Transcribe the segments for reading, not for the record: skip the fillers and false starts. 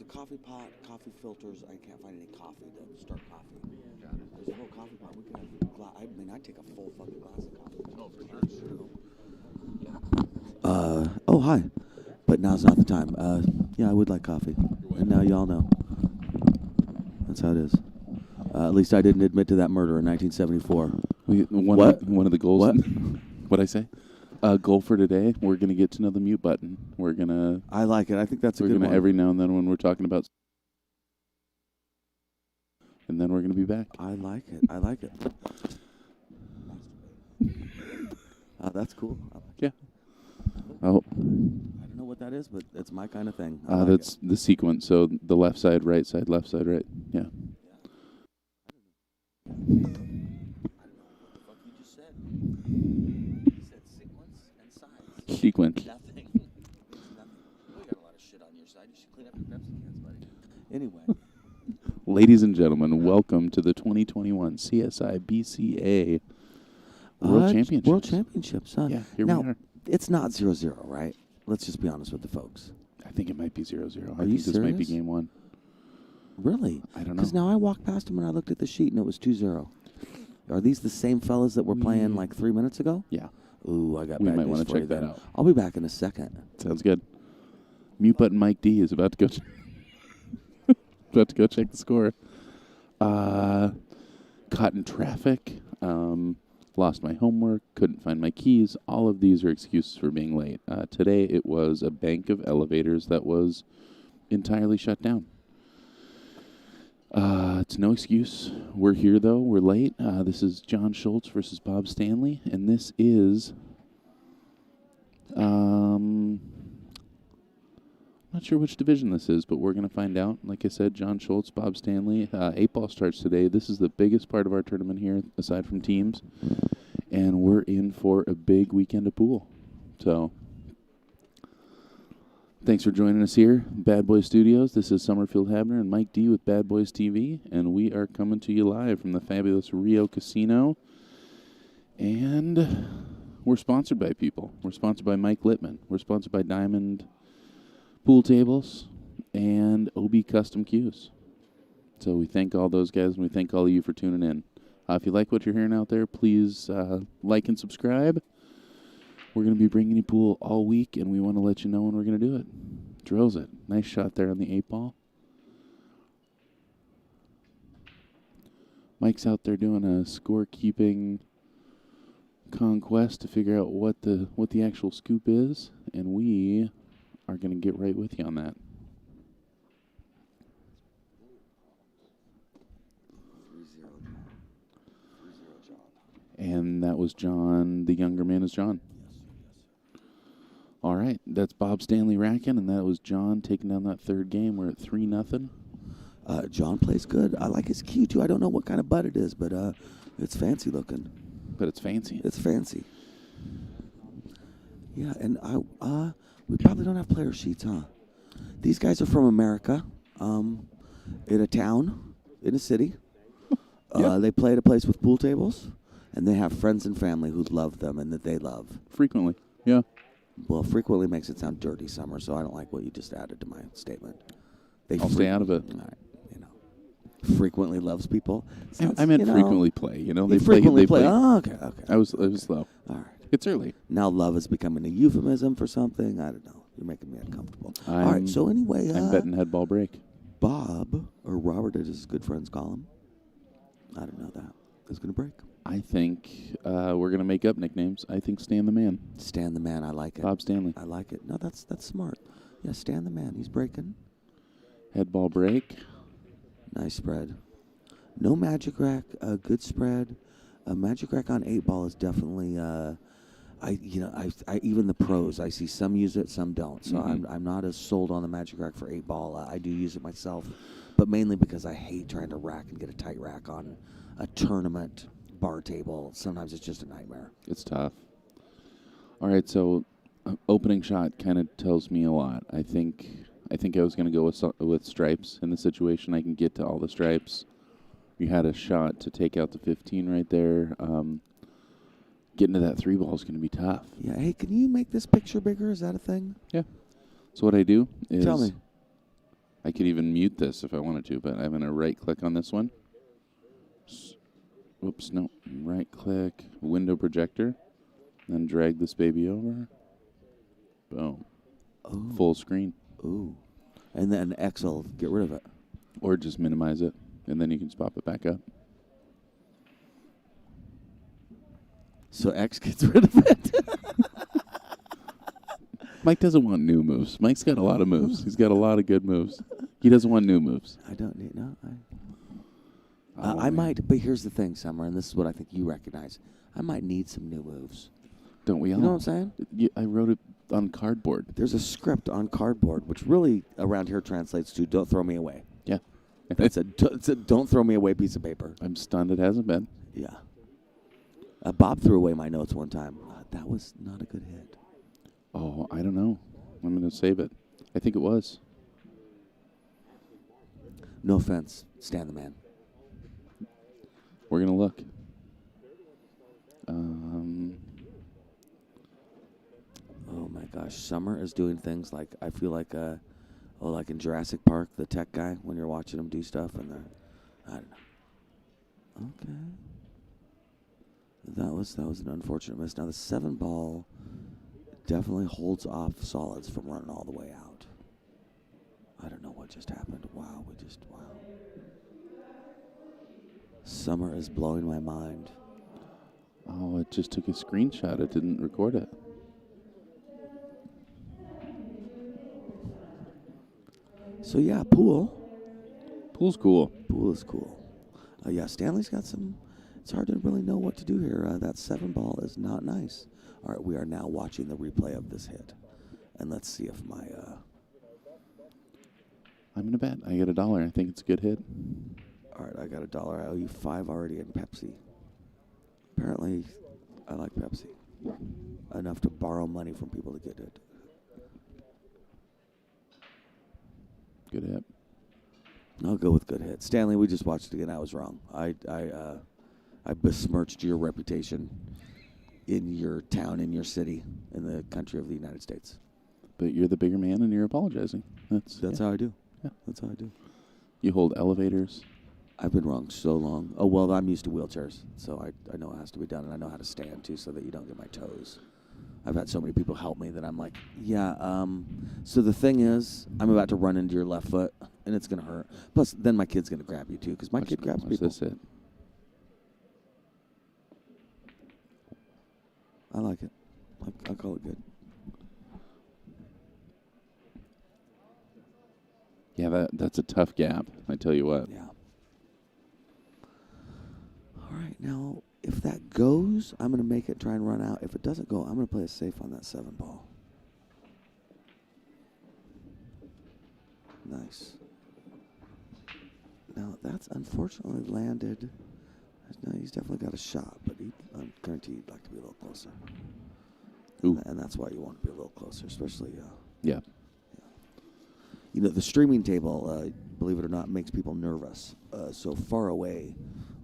a coffee pot, coffee filters. I can't find any coffee to start coffee. There's a whole coffee pot. We could have I'd take a full fucking glass of coffee. Oh, for sure. Oh, hi. But now's not the time. Yeah, I would like coffee. And now y'all know. That's how it is. At least I didn't admit to that murder in 1974. One of the goals. What? What'd I say? Goal for today, we're going to get to know the mute button. We're going to... I like it. I think that's a good one. Every now and then when we're talking about... And then we're going to be back. I like it. That's cool. Yeah. Oh. I don't know what that is, but it's my kind of thing. That's the sequence. So the left side, right side, left side, right. Yeah. I don't know what the fuck you just said. You said sequence and size. Sequence. Nothing. It's nothing. You got a lot of shit on your side. You should clean up your Pepsi cans, buddy. Anyway. Ladies and gentlemen, welcome to the 2021 CSI BCA World Championships. World Championships, huh? Yeah, here now, we are. It's not 0-0, right? Let's just be honest with the folks. I think it might be 0-0. Are you think this might be serious? game one. Really? I don't know. Because now I walked past him and I looked at the sheet and it was 2-0. Are these the same fellas that were playing like 3 minutes ago? Yeah. Ooh, I got We bad might news want to for check you that then. out. I'll be back in a second. Sounds good. Mute button Mike D is about to go check the score. Caught in traffic. Lost my homework. Couldn't find my keys. All of these are excuses for being late. Today it was a bank of elevators that was entirely shut down. It's no excuse. We're here, though. We're late. This is John Schultz versus Bob Stanley, and this is... not sure which division this is, but we're going to find out. Like I said, John Schultz, Bob Stanley. 8-ball starts today. This is the biggest part of our tournament here, aside from teams. And we're in for a big weekend of pool. So, thanks for joining us here, Bad Boys Studios. This is Summerfield Habner and Mike D with Bad Boys TV. And we are coming to you live from the fabulous Rio Casino. And we're sponsored by people. We're sponsored by Mike Littman. We're sponsored by Diamond Pool Tables and OB Custom Cues. So we thank all those guys, and we thank all of you for tuning in. If you like what you're hearing out there, please like and subscribe. We're going to be bringing you pool all week, and we want to let you know when we're going to do it. Drills it. Nice shot there on the 8-ball. Mike's out there doing a scorekeeping conquest to figure out what the actual scoop is, and we are going to get right with you on that. And that was John. The younger man is John. All right, that's Bob Stanley racking, and that was John taking down that third game. We're at 3-0. John plays good. I like his cue, too. I don't know what kind of butt it is, but it's fancy looking. But it's fancy. It's fancy. Yeah, and we probably don't have player sheets, huh? These guys are from America, in a town, in a city. Yep. They play at a place with pool tables, and they have friends and family who love them and that they love. Frequently, yeah. Well, frequently makes it sound dirty, Summer, so I don't like what you just added to my statement. I'll stay out of it. All right, frequently loves people. Sounds, I meant frequently play. They frequently play. Oh, okay. I was slow. All right. It's early. Now love is becoming a euphemism for something. I don't know. You're making me uncomfortable. All right. So anyway, I'm betting head ball break. Bob, or Robert, as his good friends call him. I don't know that. Is going to break. I think we're going to make up nicknames. I think Stan the Man. Stan the Man. I like it. Bob Stanley. I like it. No, that's smart. Yeah, Stan the Man. He's breaking. Head ball break. Nice spread. No magic rack. Good spread. A magic rack on 8-ball is definitely. I even the pros. I see some use it, some don't. So I'm not as sold on the magic rack for 8-ball. I do use it myself, but mainly because I hate trying to rack and get a tight rack on a tournament bar table. Sometimes it's just a nightmare. It's tough. All right, so opening shot kind of tells me a lot. I think I was going to go with stripes in the situation. I can get to all the stripes. You had a shot to take out the 15 right there. Getting to that 3-ball is going to be tough. Yeah. Hey, can you make this picture bigger? Is that a thing? Yeah. So what I do is... Tell me. I could even mute this if I wanted to, but I'm going to right-click on this one. Whoops, no. Right-click, window projector, then drag this baby over. Boom. Oh. Full screen. Ooh. And then X will get rid of it. Or just minimize it, and then you can pop it back up. So X gets rid of it. Mike doesn't want new moves. Mike's got a lot of moves. He's got a lot of good moves. He doesn't want new moves. I don't need no. Oh, I might, but here's the thing, Summer, and this is what I think you recognize. I might need some new moves. Don't we all? You know what I'm saying? I wrote it on cardboard. There's a script on cardboard, which really around here translates to "Don't throw me away." Yeah. It's a "Don't throw me away" piece of paper. I'm stunned it hasn't been. Yeah. Bob threw away my notes one time. That was not a good hit. Oh, I don't know. I'm going to save it. I think it was. No offense, Stan the man. We're going to look. Oh my gosh, Summer is doing things like I feel like like in Jurassic Park, the tech guy when you're watching him do stuff and they're I don't know. Okay. That was an unfortunate miss. Now the 7 ball definitely holds off solids from running all the way out. I don't know what just happened. Wow. Summer is blowing my mind. Oh, it just took a screenshot. It didn't record it. So yeah, pool. Pool's cool. Pool is cool. Yeah, Stanley's got some. It's hard to really know what to do here. That 7 ball is not nice. All right, we are now watching the replay of this hit, and let's see if my. I'm gonna bet. I get $1. I think it's a good hit. All right, I got $1. I owe you 5 already in Pepsi. Apparently, I like Pepsi enough to borrow money from people to get it. Good hit. I'll go with good hit. Stanley, we just watched it again. I was wrong. I besmirched your reputation in your town, in your city, in the country of the United States. But you're the bigger man, and you're apologizing. That's how I do. Yeah. That's how I do. You hold elevators. I've been wrong so long. Oh, well, I'm used to wheelchairs, so I know it has to be done, and I know how to stand, too, so that you don't get my toes. I've had so many people help me that I'm like, yeah, so the thing is, I'm about to run into your left foot, and it's going to hurt. Plus, then my kid's going to grab you, too, because my kid grabs people. That's it. I like it. I call it good. Yeah, that's a tough gap, I tell you what. Yeah. All right, now, if that goes, I'm going to make it try and run out. If it doesn't go, I'm going to play it safe on that 7 ball. Nice. Now, that's unfortunately landed. No, he's definitely got a shot, but I'm guaranteed he'd like to be a little closer. Ooh. And that's why you want to be a little closer, especially. Yeah. You know, the streaming table, believe it or not, makes people nervous. So far away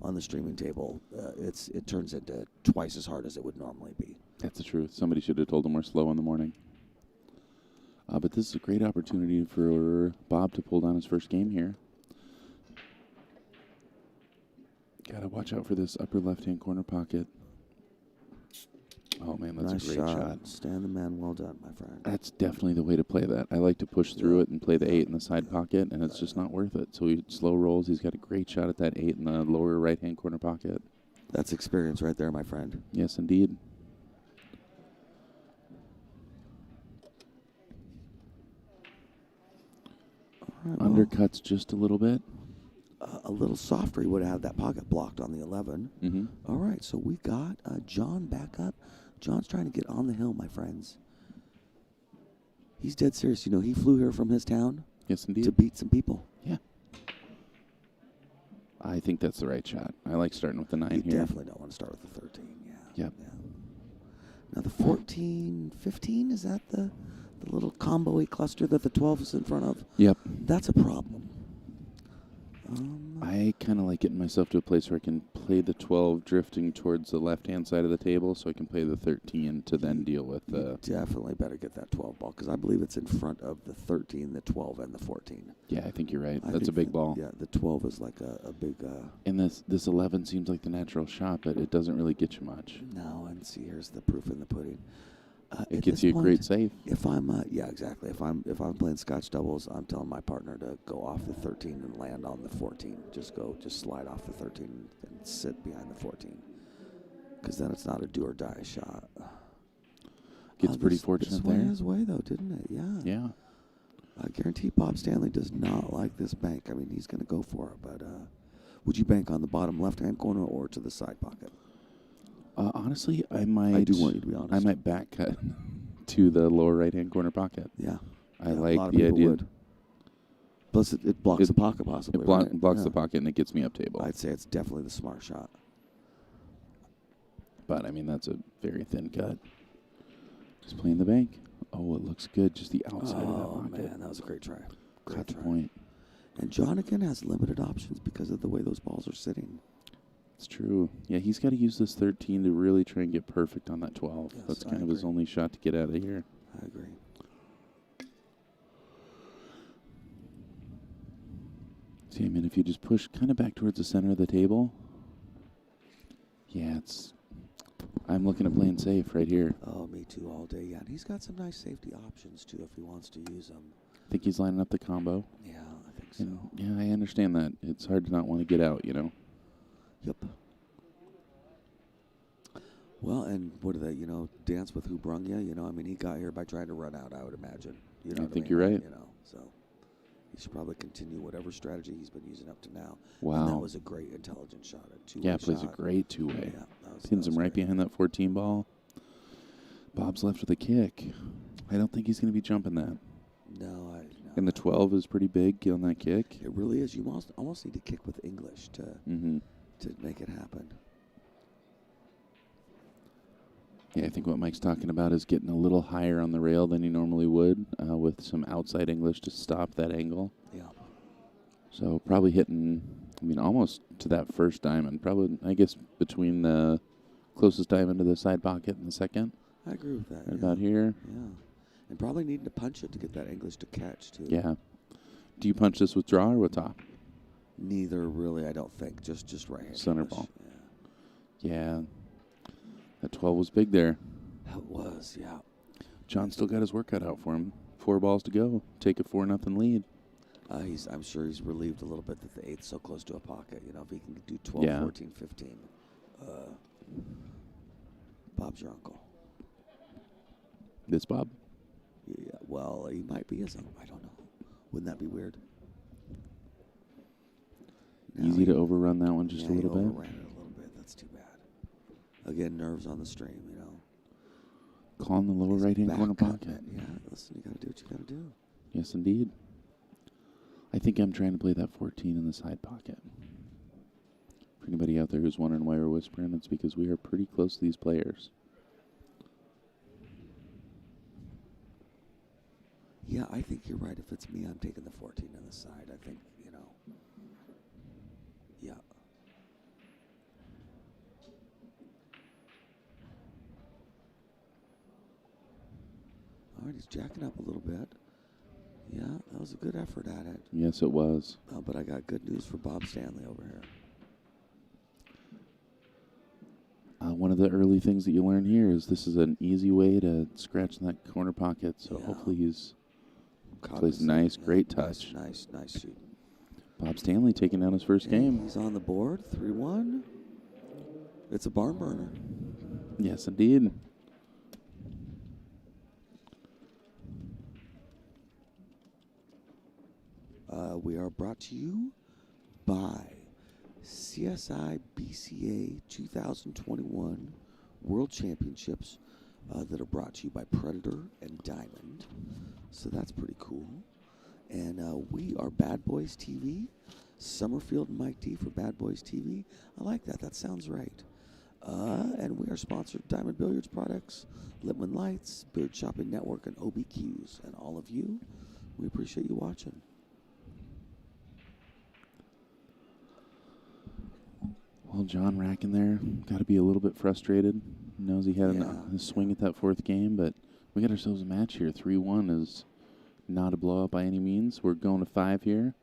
on the streaming table, it turns into twice as hard as it would normally be. That's the truth. Somebody should have told him we're slow in the morning. But this is a great opportunity for Bob to pull down his first game here. Got to watch out for this upper left-hand corner pocket. Oh, man, that's nice a great shot. Stan the man, well done, my friend. That's definitely the way to play that. I like to push through it and play the 8 in the side pocket, and it's just not worth it. So he slow rolls. He's got a great shot at that 8 in the lower right-hand corner pocket. That's experience right there, my friend. Yes, indeed. All right, Undercuts just a little bit. A little softer, he would have that pocket blocked on the 11. Mm-hmm. All right, so we got John back up. John's trying to get on the hill, my friends. He's dead serious. You know, he flew here from his town Yes, indeed. to beat some people. Yeah. I think that's the right shot. I like starting with the 9 You here. definitely don't want to start with the 13, yeah. Yep. Yeah. Now the 14, 15, is that the little combo-y cluster that the 12 is in front of? Yep. That's a problem. I kind of like getting myself to a place where I can play the 12 drifting towards the left-hand side of the table so I can play the 13 to then deal with the... Definitely better get that 12 ball because I believe it's in front of the 13, the 12, and the 14. Yeah, I think you're right. That's a big ball. Yeah, the 12 is like a big... And this 11 seems like the natural shot, but it doesn't really get you much. No, and see, here's the proof in the pudding. It gets you a great save. If I'm, yeah, exactly. If I'm playing Scotch doubles, I'm telling my partner to go off the 13 and land on the 14. Just slide off the 13 and sit behind the 14, because then it's not a do or die shot. Gets pretty fortunate there. This went his way though, didn't it? Yeah. Yeah. I guarantee Bob Stanley does not like this bank. I mean, he's going to go for it, but would you bank on the bottom left-hand corner or to the side pocket? Honestly, I might... I do want you to be honest. I might back cut to the lower right-hand corner pocket. Yeah. I like the idea. Would. Plus, it blocks the pocket possibly, It right? blocks the pocket, and it gets me up table. I'd say it's definitely the smart shot. But, I mean, that's a very thin cut. Just playing the bank. Oh, it looks good. Just the outside of that pocket. Oh, man, that was a great try. Got the point. And John, again, has limited options because of the way those balls are sitting. It's true. Yeah, he's got to use this 13 to really try and get perfect on that 12. Yes, That's I kind of his agree. only shot to get out of here. I agree. See, I mean, if you just push kind of back towards the center of the table, yeah, I'm looking at playing safe right here. Oh, me too, all day. Yeah, and he's got some nice safety options, too, if he wants to use them. I think he's lining up the combo. Yeah, I think so. And yeah, I understand that. It's hard to not want to get out, you know. Yep. Well, and what do they, dance with who brung you? I mean, he got here by trying to run out, I would imagine. You know I what think mean? you're right. So he should probably continue whatever strategy he's been using up to now. Wow. And that was a great intelligent shot. Yeah, plays a great two-way. Yeah, Pins him right behind that 14 ball. Bob's left with a kick. I don't think he's going to be jumping that. No. And the 12 is pretty big on that kick. It really is. You almost need to kick with English to make it happen. Yeah, I think what Mike's talking about is getting a little higher on the rail than he normally would with some outside English to stop that angle. Yeah. So probably hitting, almost to that first diamond. Probably, I guess, between the closest diamond to the side pocket and the second. I agree with that. Right about here. Yeah. And probably needing to punch it to get that English to catch, too. Yeah. Do you punch this with draw or with top? Neither, really, I don't think. Just right hand. Center English. ball. Yeah. That 12 was big there. That was, yeah. John still got his work cut out for him. 4 balls to go. Take a 4-0 lead. I'm sure he's relieved a little bit that the 8's so close to a pocket. If he can do 12, 14, 15. Bob's your uncle. This Bob? Yeah, well, he might be his uncle. I don't know. Wouldn't that be weird? Easy to overrun that one just a little he bit. overran it a little bit. That's too bad. Again, nerves on the stream, Calling the lower right-hand corner pocket. Yeah, listen, you got to do what you got to do. Yes, indeed. I think I'm trying to play that 14 in the side pocket. For anybody out there who's wondering why we're whispering, it's because we are pretty close to these players. Yeah, I think you're right. If it's me, I'm taking the 14 on the side. I think, yeah. All right, he's jacking up a little bit. Yeah, that was a good effort at it. Yes, it was. But I got good news for Bob Stanley over here. One of the early things that you learn here is this is an easy way to scratch in that corner pocket. So hopefully he's plays nice, great touch. Nice shoot. Bob Stanley taking down his first game. He's on the board, 3-1. It's a barn burner. Yes, indeed. We are brought to you by CSI BCA 2021 World Championships that are brought to you by Predator and Diamond. So that's pretty cool. And we are Bad Boys TV. Summerfield and Mike D for Bad Boys TV. I like that. That sounds right. And we are sponsored Diamond Billiards products, Lippman Lights, Billiard Shopping Network, and OBQs. And all of you, we appreciate you watching. Old John racking there. Got to be a little bit frustrated. Knows he had a swing at that fourth game, but we got ourselves a match here. 3-1 is not a blowout by any means. We're going to 5 here.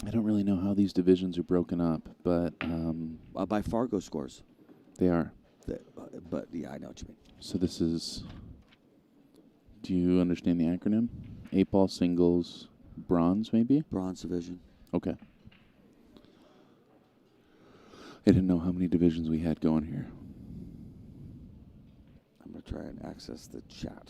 I don't really know how these divisions are broken up, but by Fargo scores. They are. But yeah, I know what you mean. So this is. Do you understand the acronym? 8-ball singles, bronze, maybe? Bronze division. Okay. I didn't know how many divisions we had going here. I'm going to try and access the chat.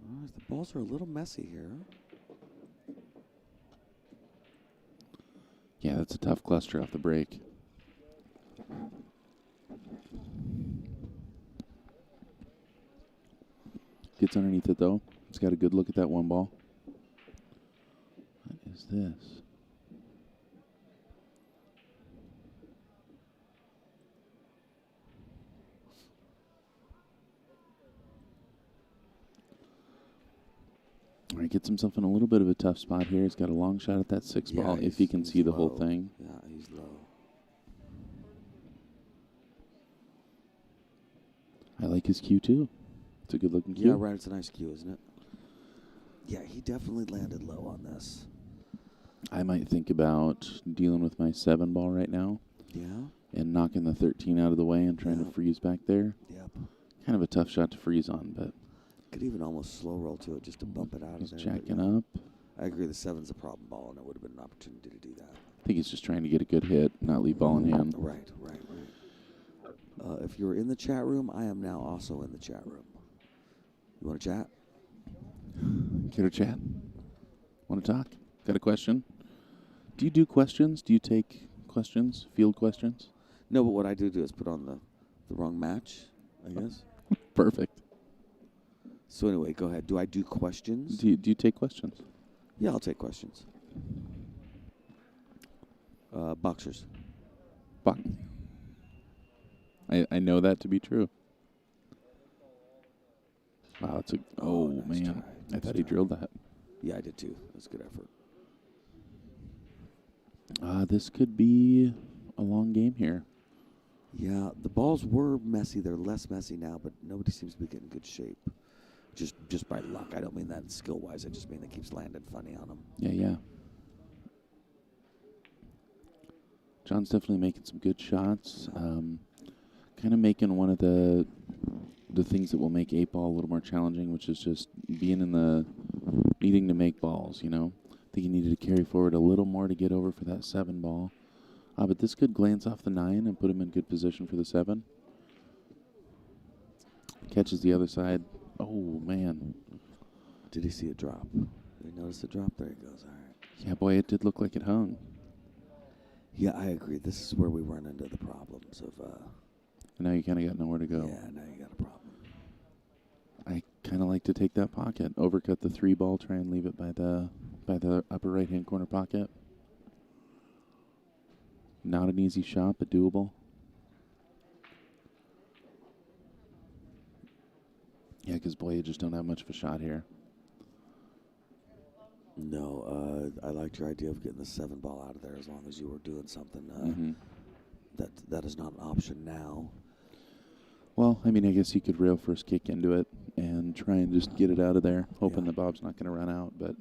All right, the balls are a little messy here. Yeah, that's a tough cluster off the break. Gets underneath it, though. He's got a good look at that one ball. What is this? All right, gets himself in a little bit of a tough spot here. He's got a long shot at that 6 ball if he can see the whole thing. Yeah, he's low. I like his cue, too. It's a good-looking cue. Yeah, right. It's a nice cue, isn't it? Yeah, he definitely landed low on this. I might think about dealing with my 7 ball right now. Yeah. And knocking the 13 out of the way and trying to freeze back there. Yep. Kind of a tough shot to freeze on, but... Could even almost slow roll to it just to bump it out of there. He's jacking up. I agree, the 7's a problem ball, and it would have been an opportunity to do that. I think he's just trying to get a good hit, not leave ball in hand. Right. If you're in the chat room, I am now also in the chat room. You want to chat? Care to chat? Want to talk? Got a question? Do you do questions? Do you take questions? Field questions? No, but what I do is put on the wrong match, I guess. Perfect. So anyway, go ahead. Do I do questions? Do you take questions? Yeah, I'll take questions. Boxers. I know that to be true. Wow, it's a... Oh, nice man. try. I thought he drilled that. Yeah, I did too. That was a good effort. This could be a long game here. Yeah, the balls were messy. They're less messy now, but nobody seems to be getting good shape. Just by luck. I don't mean that skill-wise. I just mean it keeps landing funny on them. Yeah. John's definitely making some good shots. Kind of making one of the things that will make 8-ball a little more challenging, which is just being in the needing to make balls, you know. I think he needed to carry forward a little more to get over for that 7 ball. But this could glance off the 9 and put him in good position for the 7. Catches the other side. Oh, man. Did he see it drop? Did he notice the drop? There he goes. All right. Yeah, boy, it did look like it hung. Yeah, I agree. This is where we run into the problems of... And now you kind of got nowhere to go. Yeah, now you got a problem. I kind of like to take that pocket, overcut the 3 ball, try and leave it by the upper right-hand corner pocket. Not an easy shot, but doable. Yeah, because, boy, you just don't have much of a shot here. No, I liked your idea of getting the 7 ball out of there as long as you were doing something. That is not an option now. Well, I mean, I guess you could rail first kick into it and try and just get it out of there, hoping that Bob's not going to run out, but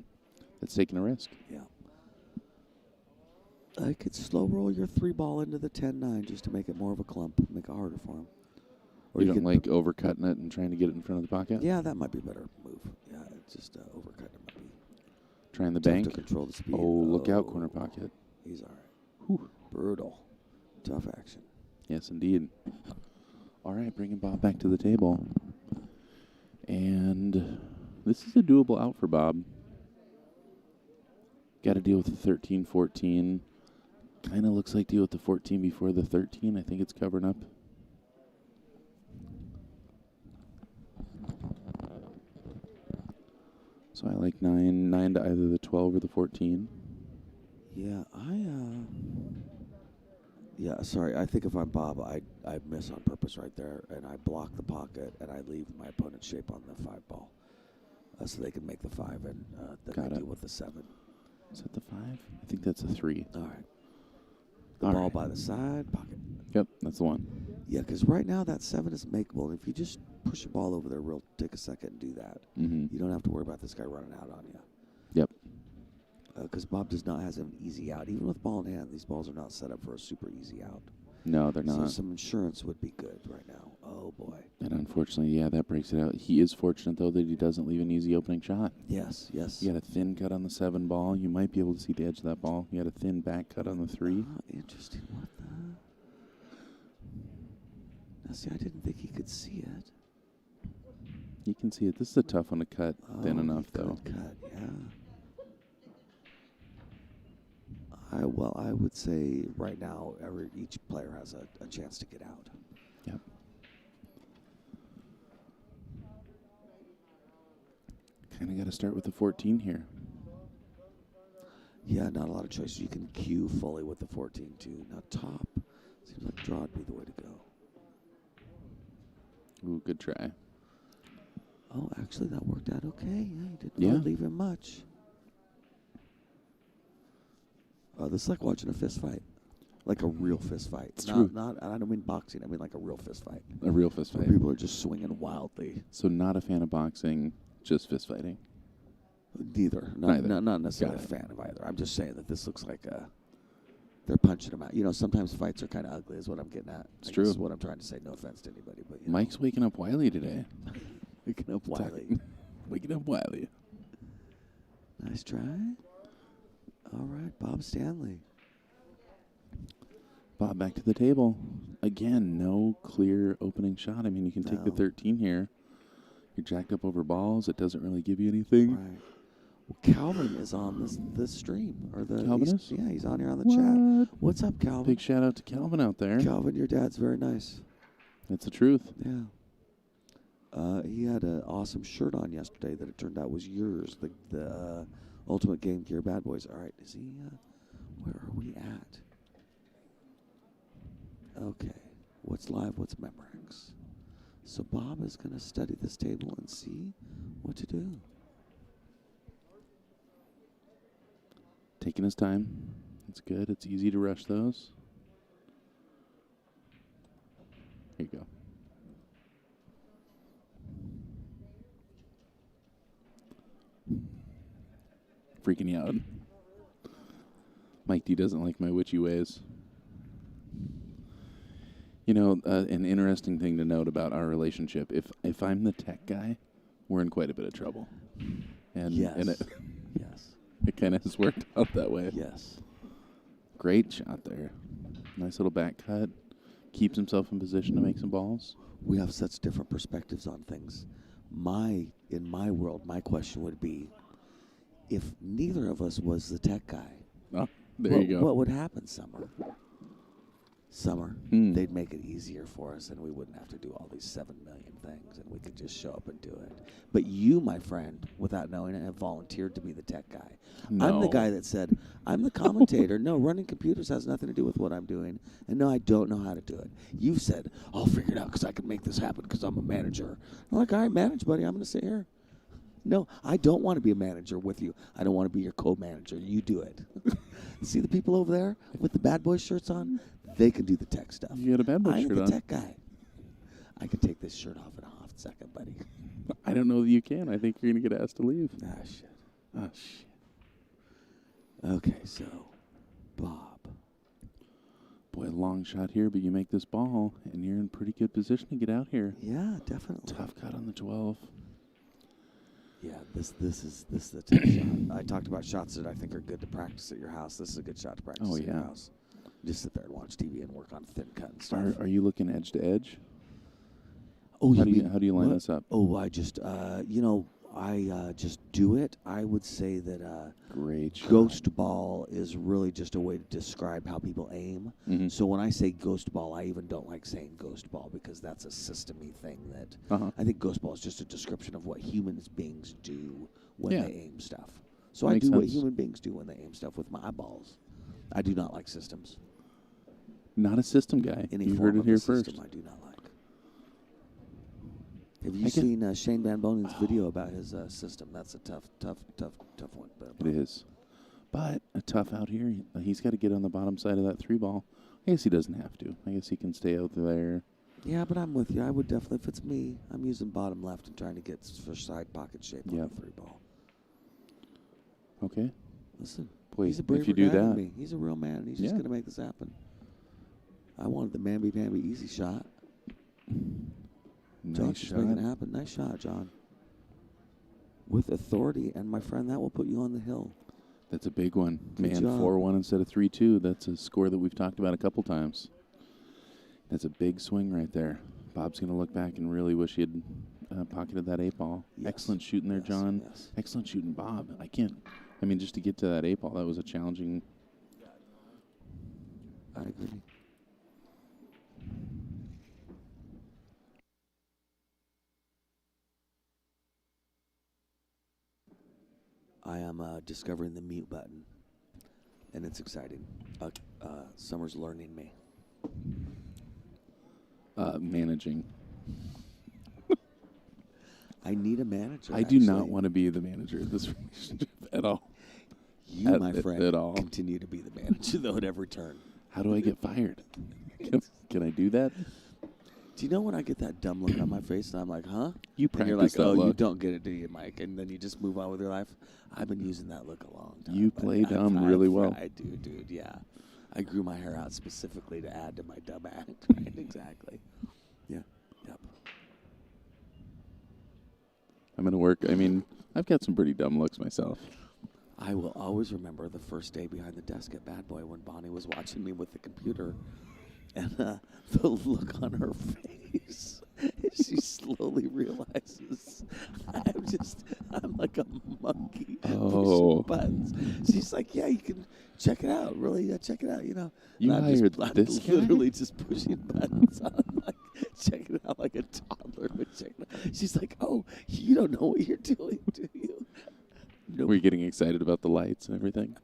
that's taking a risk. Yeah. I could slow roll your 3 ball into the 10-9 just to make it more of a clump, make it harder for him. Or you don't like overcutting it and trying to get it in front of the pocket? Yeah, that might be a better move. Yeah, it's just overcutting it might be. Trying the tough bank. To control the speed. Oh, look out, corner pocket. He's all right. Whew. Brutal. Tough action. Yes, indeed. All right, bringing Bob back to the table. And this is a doable out for Bob. Got to deal with the 13-14. Kind of looks like deal with the 14 before the 13. I think it's covering up. So I like 9 to either the 12 or the 14. Yeah, Yeah, sorry. I think if I'm Bob, I miss on purpose right there, and I block the pocket, and I leave my opponent's shape on the 5 ball, so they can make the 5, and then Got they it. deal with the 7. Is that the 5? I think that's a 3. All right. The All ball right. by the side, pocket. Yep, that's the one. Yeah, because right now that 7 is makeable. And if you just push the ball over there real, take a second and do that, Mm-hmm. you don't have to worry about this guy running out on you. Yep. Because Bob does not have an easy out. Even with ball in hand, these balls are not set up for a super easy out. No, they're So not. some insurance would be good right now. Oh, boy. And unfortunately, yeah, that breaks it out. He is fortunate, though, that he doesn't leave an easy opening shot. Yes, yes. He had a thin cut on the 7 ball. You might be able to see the edge of that ball. He had a thin back cut on the 3. Interesting. What the? Now, see, I didn't think he could see it. You can see it. This is a tough one to cut thin enough, though. Good cut, yeah. I would say right now each player has a chance to get out. Yep. Kind of got to start with the 14 here. Yeah, not a lot of choices. You can cue fully with the 14 too. Now top seems like draw would be the way to go. Ooh, good try. Oh, actually that worked out okay. Yeah, you did Yeah. not leave him much. This is like watching a fist fight. Like a real fist fight. It's true. Not, I don't mean boxing. I mean like a real fist fight. A real fist Where fight. people are just swinging wildly. So not a fan of boxing, just fist fighting. Neither. Neither. Not necessarily a Got it. fan of either. I'm just saying that this looks like they're punching him out. You know, sometimes fights are kind of ugly is what I'm getting at. It's I true. guess is what I'm trying to say. No offense to anybody. But you Mike's waking up wily today. know, waking up wily. Waking up wily. Nice try. All right, Bob Stanley. Bob back to the table. Again, no clear opening shot. I mean, you can take the No. 13 here. You're jacked up over balls. It doesn't really give you anything. Right. Well, Calvin is on this stream. Calvin is? Yeah, he's on here on the What? chat. What's up, Calvin? Big shout out to Calvin out there. Calvin, your dad's very nice. That's the truth. Yeah. He had an awesome shirt on yesterday that it turned out was yours. The Ultimate Game Gear Bad Boys. All right, is he? Where are we at? Okay. What's live? What's Memorex? So Bob is going to study this table and see what to do. Taking his time. It's good. It's easy to rush those. Here you go. Freaking you out. Mike D doesn't like my witchy ways. You know, an interesting thing to note about our relationship, if I'm the tech guy, we're in quite a bit of trouble. And, Yes. and it, Yes. it kind of has worked out that way. Yes. Great shot there. Nice little back cut. Keeps himself in position to make some balls. We have such different perspectives on things. In my world, my question would be, if neither of us was the tech guy, Oh, there you go. what would happen, Summer? Summer, Hmm. they'd make it easier for us, and we wouldn't have to do all these 7 million things, and we could just show up and do it. But you, my friend, without knowing it, have volunteered to be the tech guy. I'm the No. guy that said, I'm the commentator. No, running computers has nothing to do with what I'm doing. And no, I don't know how to do it. You've said, I'll figure it out because I can make this happen because I'm a manager. I'm like, all right, manage, buddy. I'm going to sit here. No, I don't want to be a manager with you. I don't want to be your co-manager. You do it. See the people over there with the Bad Boys shirts on? They can do the tech stuff. You got a Bad Boy I'm shirt the on. tech guy. I can take this shirt off in a half second, buddy. I don't know that you can. I think you're going to get asked to leave. Ah, shit. Oh, shit. Okay, so, Bob. Boy, long shot here, but you make this ball, and you're in pretty good position to get out here. Yeah, definitely. Tough cut on the 12. Yeah, this is the tough shot. I talked about shots that I think are good to practice at your house. This is a good shot to practice at your yeah. house. Just sit there and watch TV and work on thin cut and stuff. Are you looking edge to edge? Oh, How you do you line what? this up? Oh, I just, I just do it. I would say that Great shot. ghost ball is really just a way to describe how people aim. Mhm. So when I say ghost ball, I even don't like saying ghost ball because that's a system-y thing that Uh-huh. I think ghost ball is just a description of what human beings do when Yeah. they aim stuff. So Makes I do what sense. human beings do when they aim stuff with my eyeballs. I do not like systems. Not a system guy. Any You form heard it of here a first. system I do not like. Have you seen Shane Van Bonen's video about his system? That's a tough one. It is. But a tough out here. He's got to get on the bottom side of that 3-ball. I guess he doesn't have to. I guess he can stay out there. Yeah, but I'm with you. I would definitely, if it's me, I'm using bottom left and trying to get for side pocket shape on the 3-ball. Okay. Listen, Boy, he's a braver if you do guy than that, me. He's a real man. He's just going to make this happen. I wanted the mamby-pamby easy shot. nice John's just shot. making it happen. Nice shot, John. With authority, and my friend, that will put you on the hill. That's a big one. Good Man, job. 4-1 instead of 3-2. That's a score that we've talked about a couple times. That's a big swing right there. Bob's going to look back and really wish he had pocketed that 8-ball. Yes. Excellent shooting there, John. Yes. Excellent shooting, Bob. Just to get to that 8-ball, that was a challenging. I agree. I am discovering the mute button, and it's exciting. Summer's learning me. Managing. I need a manager. I do not want to be the manager of this relationship at all. You, my friend, at all. continue to be the manager, though, at every turn. How do I get fired? Can I do that? Do you know when I get that dumb look on my face and I'm like, huh? You And you're practice like, that oh, you look. don't get it, do you, Mike? And then you just move on with your life. I've been using that look a long time. You play dumb really well. I do, dude, yeah. I grew my hair out specifically to add to my dumb act. Right, exactly. Yeah, yep. I'm going to work. I've got some pretty dumb looks myself. I will always remember the first day behind the desk at Bad Boy when Bonnie was watching me with the computer and the look on her face. She slowly realizes I'm like a monkey pushing buttons. She's like, yeah, you can check it out. Really, check it out, you know. You and hired I'm this guy? literally just pushing buttons. I'm like, checking it out like a toddler. She's like, oh, you don't know what you're doing, do you? Nope. Were you getting excited about the lights and everything?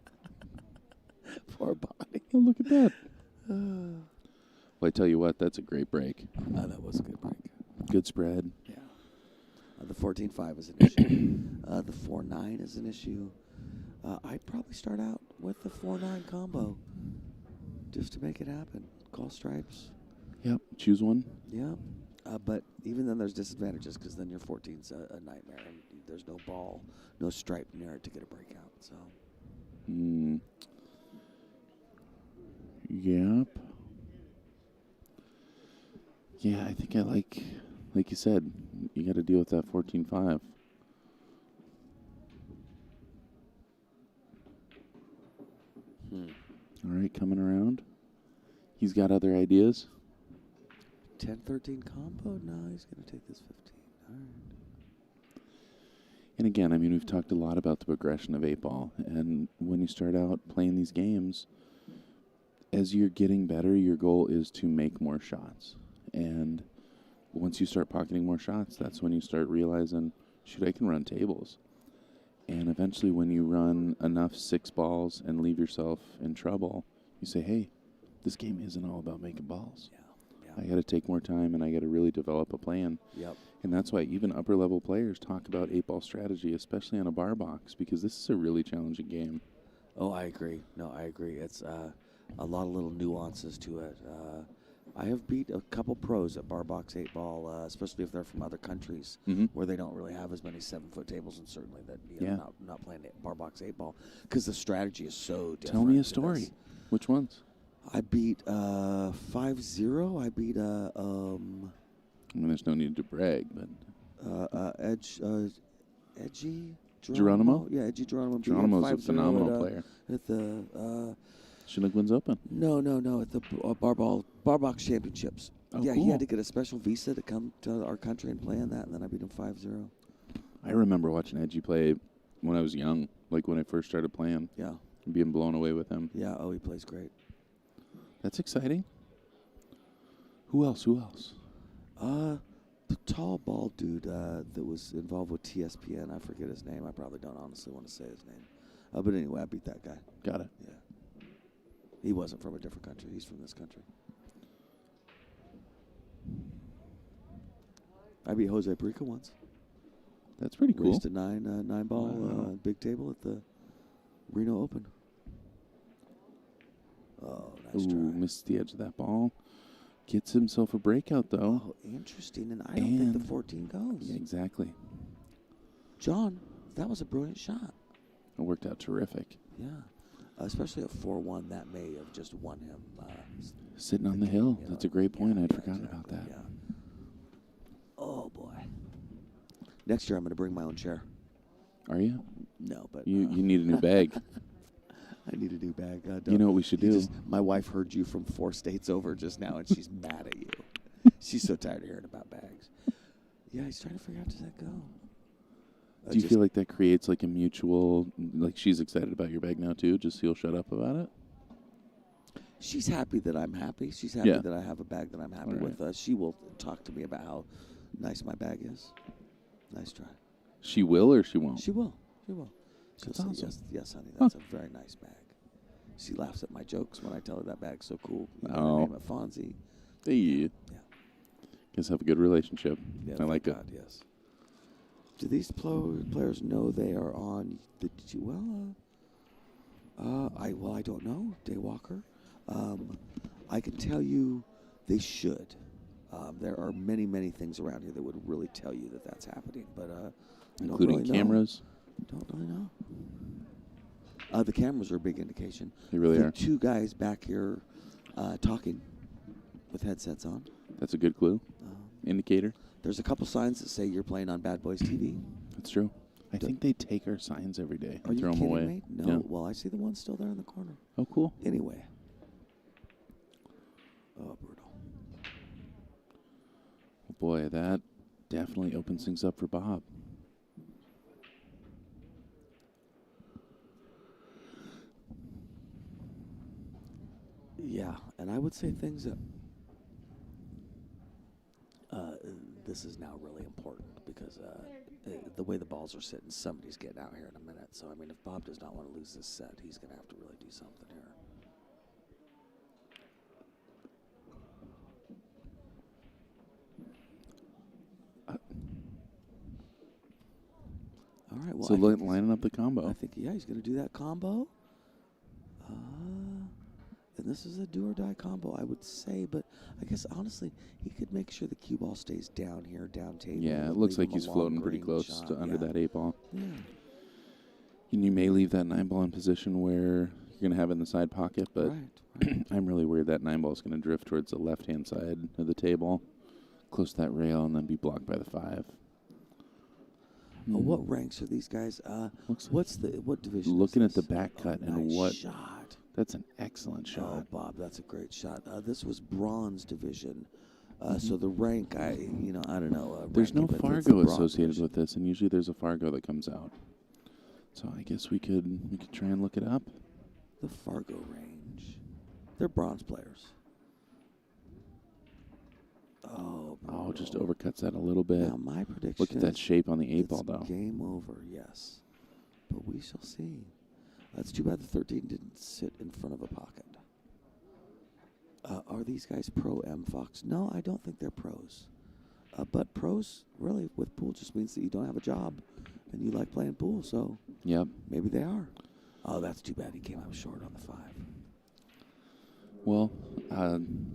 Poor Bonnie. Oh, look at that. Well, I tell you what, that's a great break. That was a good break. Good spread. Yeah. The 14-5 is an issue. The 4-9 is an issue. I'd probably start out with the 4-9 combo just to make it happen. Call stripes. Yep. Choose one. Yeah. But even then there's disadvantages because then your 14's a nightmare and there's no ball, no stripe near it to get a breakout. So. Yep. Yeah, I think I like you said, you got to deal with that 14-5. All right, coming around. He's got other ideas. 10-13 combo? No, he's going to take this 15. All right. And again, we've talked a lot about the progression of 8-ball. And when you start out playing these games, as you're getting better, your goal is to make more shots. And once you start pocketing more shots, that's when you start realizing, shoot, I can run tables. And eventually when you run enough 6 balls and leave yourself in trouble, you say, hey, this game isn't all about making balls. I got to take more time, and I got to really develop a plan. Yep. And that's why even upper-level players talk about 8-ball strategy, especially on a bar box, because this is a really challenging game. Oh, I agree. No, I agree. It's a lot of little nuances to it. I have beat a couple pros at bar box 8-ball, especially if they're from other countries where they don't really have as many 7-foot tables, and certainly that not playing bar box 8-ball because the strategy is so different. Tell me a story. Which ones? I beat 5-0. I beat there's no need to brag, but Edgy Geronimo? Yeah, Edgy Geronimo. Geronimo's a phenomenal player. At the Chinook wins open. No, at the bar box championships. Oh, yeah, cool. he had to get a special visa to come to our country and play in that, and then I beat him 5-0. I remember watching Edgy play when I was young, like when I first started playing. Yeah. And being blown away with him. Yeah, oh, he plays great. That's exciting. Who else? The tall, bald dude that was involved with TSPN, I forget his name. I probably don't honestly want to say his name. But anyway, I beat that guy. Got it. Yeah. He wasn't from a different country. He's from this country. I beat Jose Perica once. That's pretty cool. Raced a nine ball Wow. big table at the Reno Open. Oh, nice Ooh, try. missed the edge of that ball. Gets himself a breakout, though. Oh, interesting. And I don't think the And- 14 goes. Yeah, exactly. John, that was a brilliant shot. It worked out terrific. Yeah. Especially at 4-1, that may have just won him. Sitting on the game, hill. you That's know. a great point. Yeah, I'd yeah, forgotten exactly, about that. Yeah. Oh, boy. Next year, I'm going to bring my own chair. Are you? No, but You need a new bag. I need a new bag. You know what we should do? My wife heard you from 4 states over just now, and she's mad at you. She's so tired of hearing about bags. Yeah, he's trying to figure out, does that go? Do you feel like that creates like a mutual, like she's excited about your bag now too, just so you'll shut up about it? She's happy that I'm happy. She's happy Yeah. that I have a bag that I'm happy All with. She will talk to me about how nice my bag is. Nice try. She will or she won't? She will. She will. She'll That's say, awesome. yes, honey, that's a very nice bag. She laughs at my jokes when I tell her that bag's so cool. You know, Oh. her name at Fonzie. Hey. Yeah. Guess have a good relationship. Yeah, I thank like it. God, yes. Do these players know they are on the? I don't know, Daywalker. I can tell you, they should. There are many things around here that would really tell you that that's happening, but I don't Including really know. cameras. Don't really know. The cameras are a big indication. They really the are. 2 guys back here talking with headsets on. That's a good clue. Indicator. There's a couple signs that say you're playing on Bad Boys TV. That's true. I think they take our signs every day Are and you throw them kidding away. me? No. Yeah. Well, I see the one still there in the corner. Oh, cool. Anyway. Oh, brutal. Boy, that definitely opens things up for Bob. Yeah, and I would say things that this is now really important because the way the balls are sitting, somebody's getting out here in a minute. So, I mean, if Bob does not want to lose this set, he's going to have to really do something here. All right, well, So I think lining up the combo. I think, yeah, he's going to do that combo. And this is a do-or-die combo, I would say. But I guess, honestly, he could make sure the cue ball stays down here, down table. Yeah, it and looks leave like him a he's floating long pretty range close shot. to under Yeah. that 8 ball. Yeah. And you may leave that 9 ball in position where you're going to have it in the side pocket, but Right. I'm really worried that 9 ball is going to drift towards the left-hand side of the table, close to that rail, and then be blocked by the 5. What ranks are these guys? Looks What division? Looking is at the this? back cut and nice what shot. That's an excellent Oh, shot. Bob, that's a great shot. This was bronze division. So the rank, I don't know. There's no ranking, but it's the Fargo bronze associated division. with this, and usually there's a Fargo that comes out. So I guess we could try and look it up. The Fargo range. They're bronze players. Oh, Just overcuts that a little bit. Now my prediction. Look at that is shape on the 8 ball, it's though. Game over, yes. But we shall see. That's too bad the 13 didn't sit in front of a pocket. Are these guys pro M Fox? No, I don't think they're pros. But pros, really, with pool just means that you don't have a job and you like playing pool, so Yep. maybe they are. Oh, that's too bad he came out short on the 5. Well,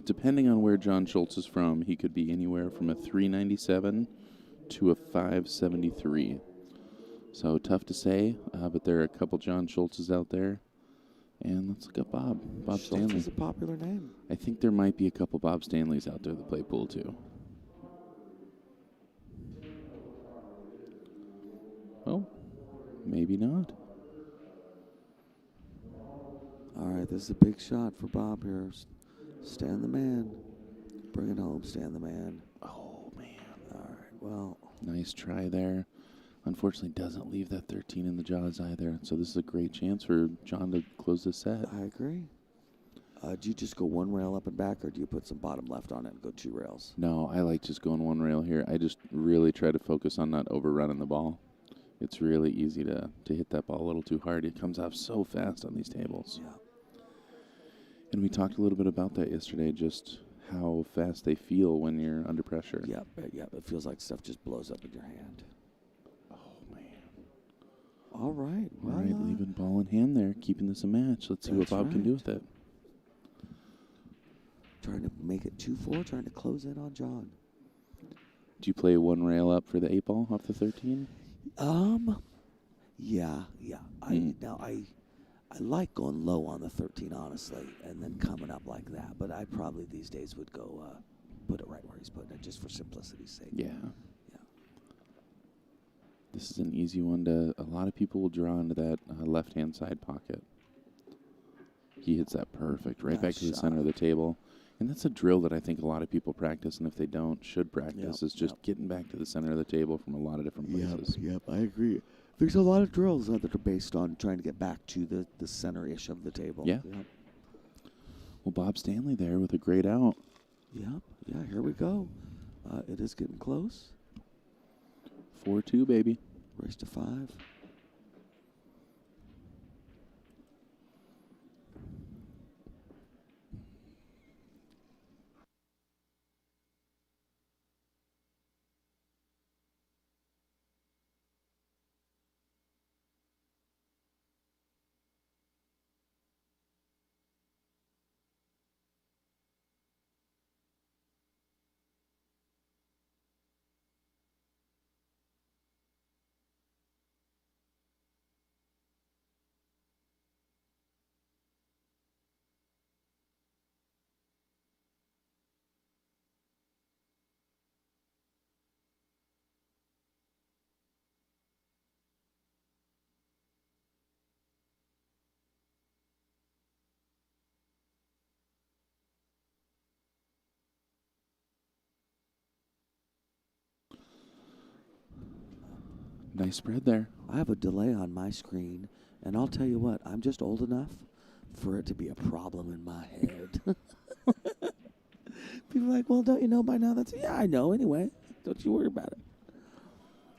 depending on where John Schultz is from, he could be anywhere from a 397 to a 573. So tough to say, but there are a couple John Schultzes out there. And let's look up Bob Schultz Stanley. is a popular name. I think there might be a couple Bob Stanleys out there that play pool too. Oh, maybe not. All right, this is a big shot for Bob here. Stan the man. Bring it home, Stan the man. Oh, man. All right, well. Nice try there. Unfortunately, doesn't leave that 13 in the jaws either. So this is a great chance for John to close this set. I agree. Do you just go one rail up and back, or do you put some bottom left on it and go 2 rails? No, I like just going one rail here. I just really try to focus on not overrunning the ball. It's really easy to hit that ball a little too hard. It comes off so fast on these tables. Yeah. And we talked a little bit about that yesterday, just how fast they feel when you're under pressure. Yep. It feels like stuff just blows up in your hand. Oh, man. All right. All right, leaving ball in hand there, keeping this a match. Let's see what Bob can do with it. Trying to make it 2-4, trying to close in on John. Do you play one rail up for the 8 ball off the 13? Yeah. I like going low on the 13, honestly, and then coming up like that. But I probably these days would go put it right where he's putting it, just for simplicity's sake. Yeah. This is an easy one to. A lot of people will draw into that left-hand side pocket. He hits that perfect, right back to the center of the table. And that's a drill that I think a lot of people practice, and if they don't, should practice, is just getting back to the center of the table from a lot of different places. Yep, I agree. There's a lot of drills that are based on trying to get back to the center-ish of the table. Yeah. Yep. Well, Bob Stanley there with a great out. Yep. Yeah, here we go. It is getting close. 4-2, baby. Race to 5. Nice spread there. I have a delay on my screen, and I'll tell you what, I'm just old enough for it to be a problem in my head. People are like, well, don't you know by now? Yeah, I know anyway. Don't you worry about it.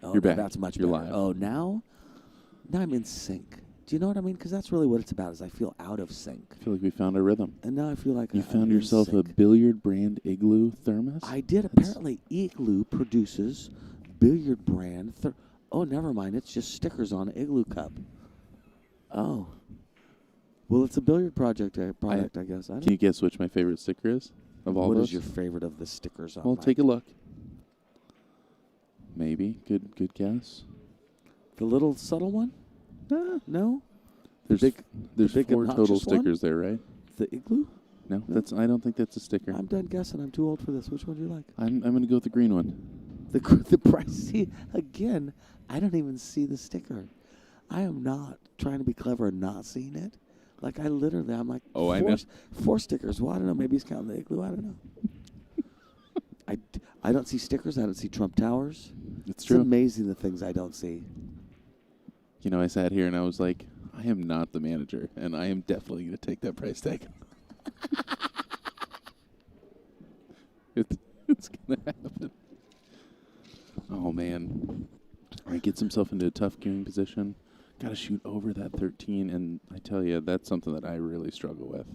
Oh, You're back. That's much You're better. live. Oh, now I'm in sync. Do you know what I mean? Because that's really what it's about, is I feel out of sync. I feel like we found a rhythm. And now I feel like You I'm found in yourself a sync. Billiard brand Igloo thermos? I did. Apparently, Igloo produces Billiard brand. Oh, never mind. It's just stickers on an Igloo cup. Oh. Well, it's a billiard product, I guess. I Can you guess which my favorite sticker is of all What those? is your favorite of the stickers on Well, my- take a look. Maybe. Good guess. The little subtle one? No? There's big 4 total obnoxious one? stickers there, right? The Igloo? No, I don't think that's a sticker. I'm done guessing. I'm too old for this. Which one do you like? I'm going to go with the green one. The price. See, again, I don't even see the sticker. I am not trying to be clever and not seeing it. Like, I'm like, Oh, I know. 4 stickers. Well, I don't know. Maybe he's counting the Igloo. I don't know. I don't see stickers. I don't see Trump Towers. It's It's true. amazing the things I don't see. You know, I sat here and I was like, I am not the manager, and I am definitely going to take that price tag. It's going to happen. Oh, man. All right, gets himself into a tough queuing position. Got to shoot over that 13, and I tell you, that's something that I really struggle with.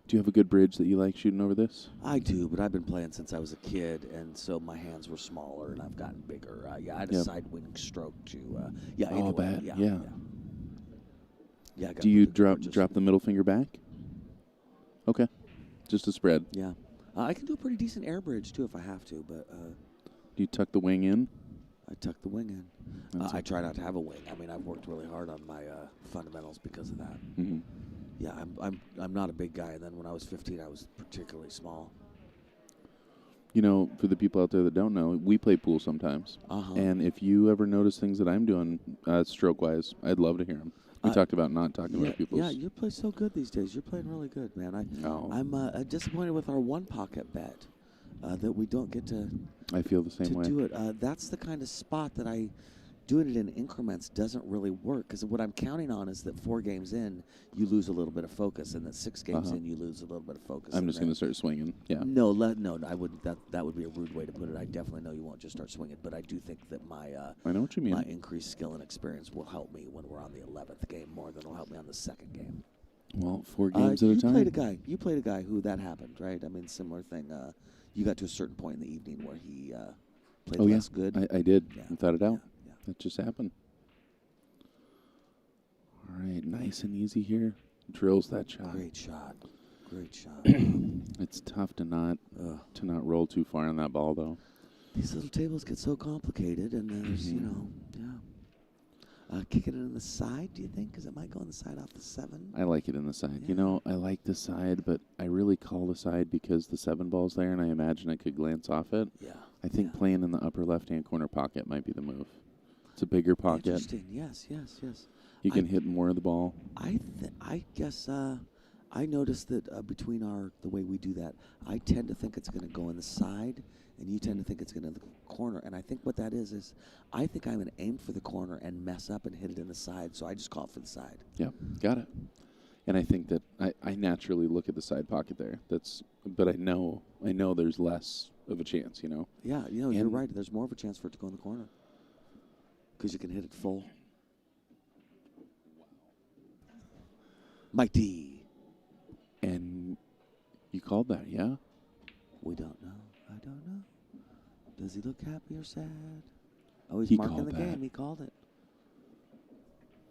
Do you have a good bridge that you like shooting over this? I do, but I've been playing since I was a kid, and so my hands were smaller, and I've gotten bigger. I had a side wing stroke to, Oh, bad. Yeah. I got Do you pretty good drop the middle finger back? Okay. Just a spread. Yeah. I can do a pretty decent air bridge, too, if I have to, but Do you tuck the wing in? I tuck the wing in. That's I try not to have a wing. I mean, I've worked really hard on my fundamentals because of that. Mm-hmm. Yeah, I'm not a big guy, and then when I was 15, I was particularly small. You know, for the people out there that don't know, we play pool sometimes. Uh-huh. And if you ever notice things that I'm doing stroke-wise, I'd love to hear them. We talked about not talking about people's. Yeah, you play so good these days. You're playing really good, man. I'm disappointed with our one pocket bet that we don't get to. I feel the same way. Do it. That's the kind of spot that doing it in increments doesn't really work, because what I'm counting on is that 4 games in you lose a little bit of focus, and that 6 games in you lose a little bit of focus. I'm just going to start swinging. Yeah. No, I wouldn't. That would be a rude way to put it. I definitely know you won't just start swinging, but I do think that my I know what you mean. my increased skill and experience will help me when we're on the 11th game more than it'll help me on the 2nd game. Well, 4 games at a time. You played a guy who that happened, right? I mean, similar thing. You got to a certain point in the evening where he played less good. I did. Yeah. Without a doubt. Yeah. That just happened. All right, nice and easy here. Drills that shot. Great shot. Great shot. It's tough to not roll too far on that ball, though. These little tables get so complicated, and there's, kicking it in the side, do you think? Because it might go on the side off the 7. I like it in the side. Yeah. I like the side, but I really call the side because the 7 ball's there, and I imagine it could glance off it. Yeah. I think playing in the upper left-hand corner pocket might be the move. It's a bigger pocket. Interesting. Yes. You can hit more of the ball. I guess I noticed that between the way we do that, I tend to think it's going to go in the side, and you tend to think it's going to the corner. And I think what that is I think I'm going to aim for the corner and mess up and hit it in the side. So I just call it for the side. Yeah, got it. And I think that I naturally look at the side pocket there. But I know there's less of a chance. Yeah, you're right. There's more of a chance for it to go in the corner because you can hit it full. Mike D. And you called that, yeah? We don't know. I don't know. Does he look happy or sad? Oh, he's He marking called the that. game. He called it.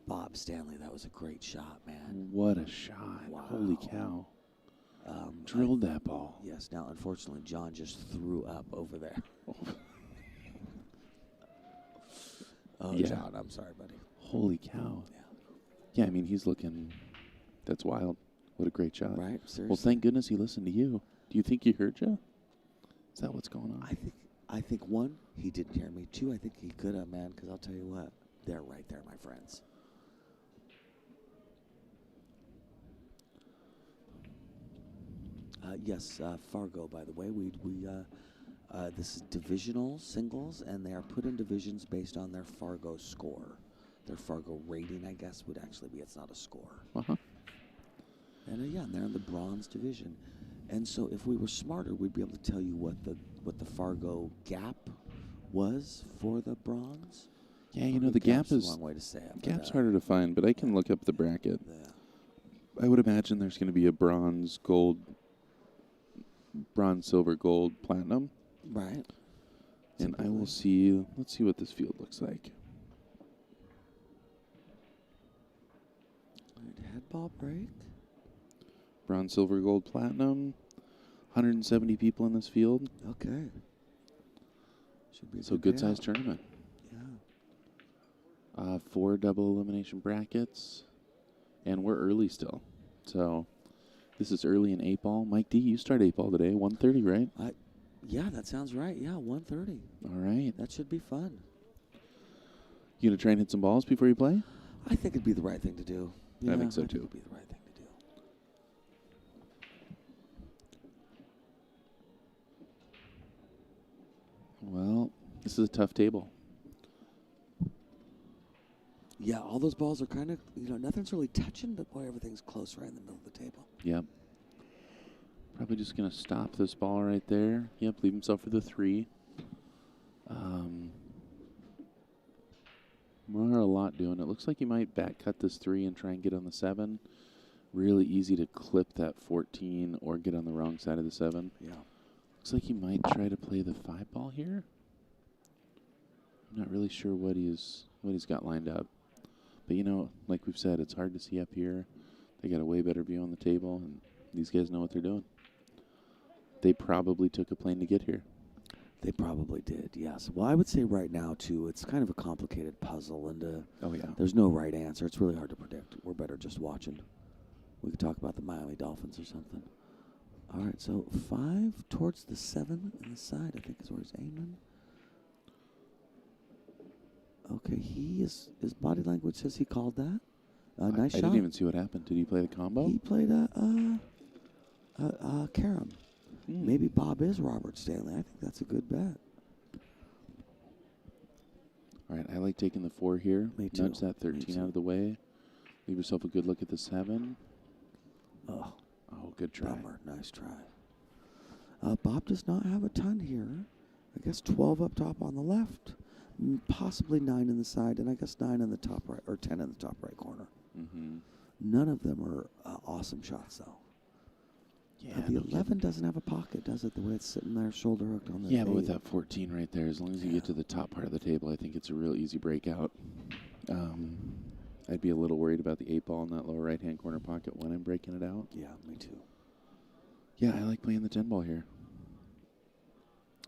Bob Stanley, that was a great shot, man. What a shot. Wow. Holy cow. Drilled that ball. Yes. Now, unfortunately, John just threw up over there. Oh, Yeah. John, I'm sorry, buddy. Holy cow. Yeah. Yeah, I mean, he's looking. That's wild. What a great shot. Right? Seriously. Well, thank goodness he listened to you. Do you think he heard you? Is that what's going on? I think 1, he didn't hear me. 2, I think he could have, man, because I'll tell you what, they're right there, my friends. Yes, Fargo, by the way. This is divisional singles, and they are put in divisions based on their Fargo score. Their Fargo rating, I guess, would actually be, it's not a score. Uh-huh. And and they're in the bronze division. And so if we were smarter, we'd be able to tell you what the Fargo gap was for the bronze. Yeah, the gap gap's is a long way to say it. gap's harder to find, but I can look up the bracket. Yeah. I would imagine there's going to be a bronze, silver, gold, platinum. Right. And I will see. Let's see what this field looks like. Right, head ball break. Bronze, silver, gold, platinum. 170 people in this field. Okay. Should be a So good payout. sized tournament. Yeah. 4 double elimination brackets, and we're early still. So this is early in 8-ball. Mike D, you start 8-ball today, 1:30, right? Yeah, that sounds right. Yeah, 1:30. All right. That should be fun. You gonna try and hit some balls before you play? I think it'd be the right thing to do. I think so, I too. It'd be the right thing to do. Well, this is a tough table. Yeah, all those balls are kind of, nothing's really touching, but boy, everything's close right in the middle of the table. Yep. Probably just going to stop this ball right there. Yep, leave himself for the 3. Not a lot doing. It looks like he might back cut this 3 and try and get on the 7. Really easy to clip that 14 or get on the wrong side of the 7. Yeah. Looks like he might try to play the 5 ball here. I'm not really sure what he's got lined up. But, like we've said, it's hard to see up here. They got a way better view on the table, and these guys know what they're doing. They probably took a plane to get here. They probably did, yes. Well, I would say right now, too, it's kind of a complicated puzzle, and Oh, yeah. there's no right answer. It's really hard to predict. We're better just watching. We could talk about the Miami Dolphins or something. All right, so 5 towards the 7 in the side, I think is where he's aiming. Okay, his body language says he called that. Nice shot. I didn't even see what happened. Did he play the combo? He played a carom. Hmm. Maybe Bob is Robert Stanley. I think that's a good bet. All right, I like taking the 4 here. Me too. Nudge that 13 out of the way. Leave yourself a good look at the 7. Oh, Good try. bummer. Nice try. Bob does not have a ton here. I guess 12 up top on the left. Possibly 9 in the side, and I guess 9 in the top right, or 10 in the top right corner. Mm-hmm. None of them are awesome shots, though. Yeah, The no 11 kidding. doesn't have a pocket, does it? The way it's sitting there, shoulder hooked on the Yeah, but with 8. that 14 right there, as long as you get to the top part of the table, I think it's a real easy breakout. I'd be a little worried about the 8 ball in that lower right-hand corner pocket when I'm breaking it out. Yeah, me too. Yeah, I like playing the 10 ball here.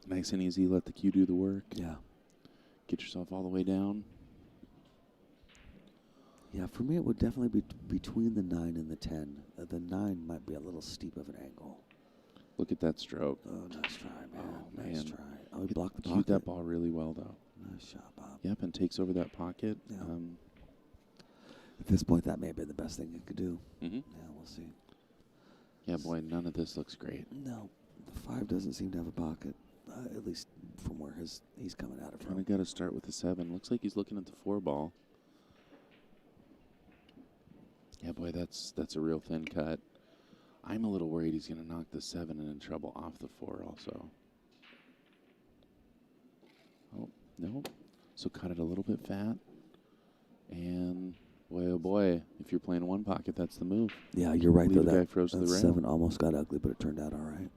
Nice and easy. Let the cue do the work. Yeah. Get yourself all the way down. Yeah, for me, it would definitely be between the 9 and the 10. The 9 might be a little steep of an angle. Look at that stroke. Oh, nice try, man. Oh, Nice man. try. Oh, he blocked the Cued pocket. that ball really well, though. Nice shot, Bob. Yep, and takes over that pocket. Yeah. At this point, that may have been the best thing it could do. Mm-hmm. Yeah, we'll see. Yeah, boy, none of this looks great. No, the 5 doesn't seem to have a pocket, at least from where he's coming at it Kind from. of got to start with the 7. Looks like he's looking at the 4 ball. Yeah, boy, that's a real thin cut. I'm a little worried he's going to knock the 7 and in trouble off the 4 also. Oh, no. So cut it a little bit fat. And, boy, oh boy, if you're playing one pocket, that's the move. Yeah, you're right, Leave though. the guy That froze to the rail. 7 almost got ugly, but it turned out all right.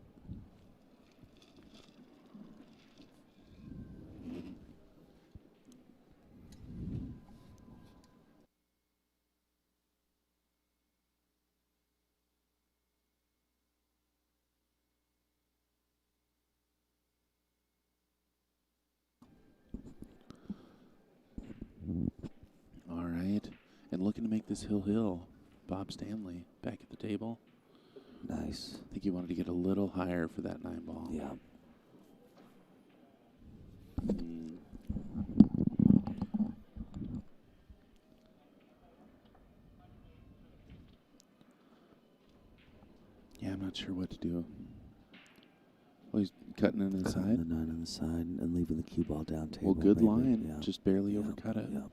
All right. And looking to make this hill. Bob Stanley back at the table. Nice. I think he wanted to get a little higher for that 9 ball. Yeah. Mm. Yeah, I'm not sure what to do. Well, he's cutting in the Cutting side. the 9 on the side and leaving the cue ball down table. Well, good maybe. line. Yeah. Just barely Yep, overcut it. Yep.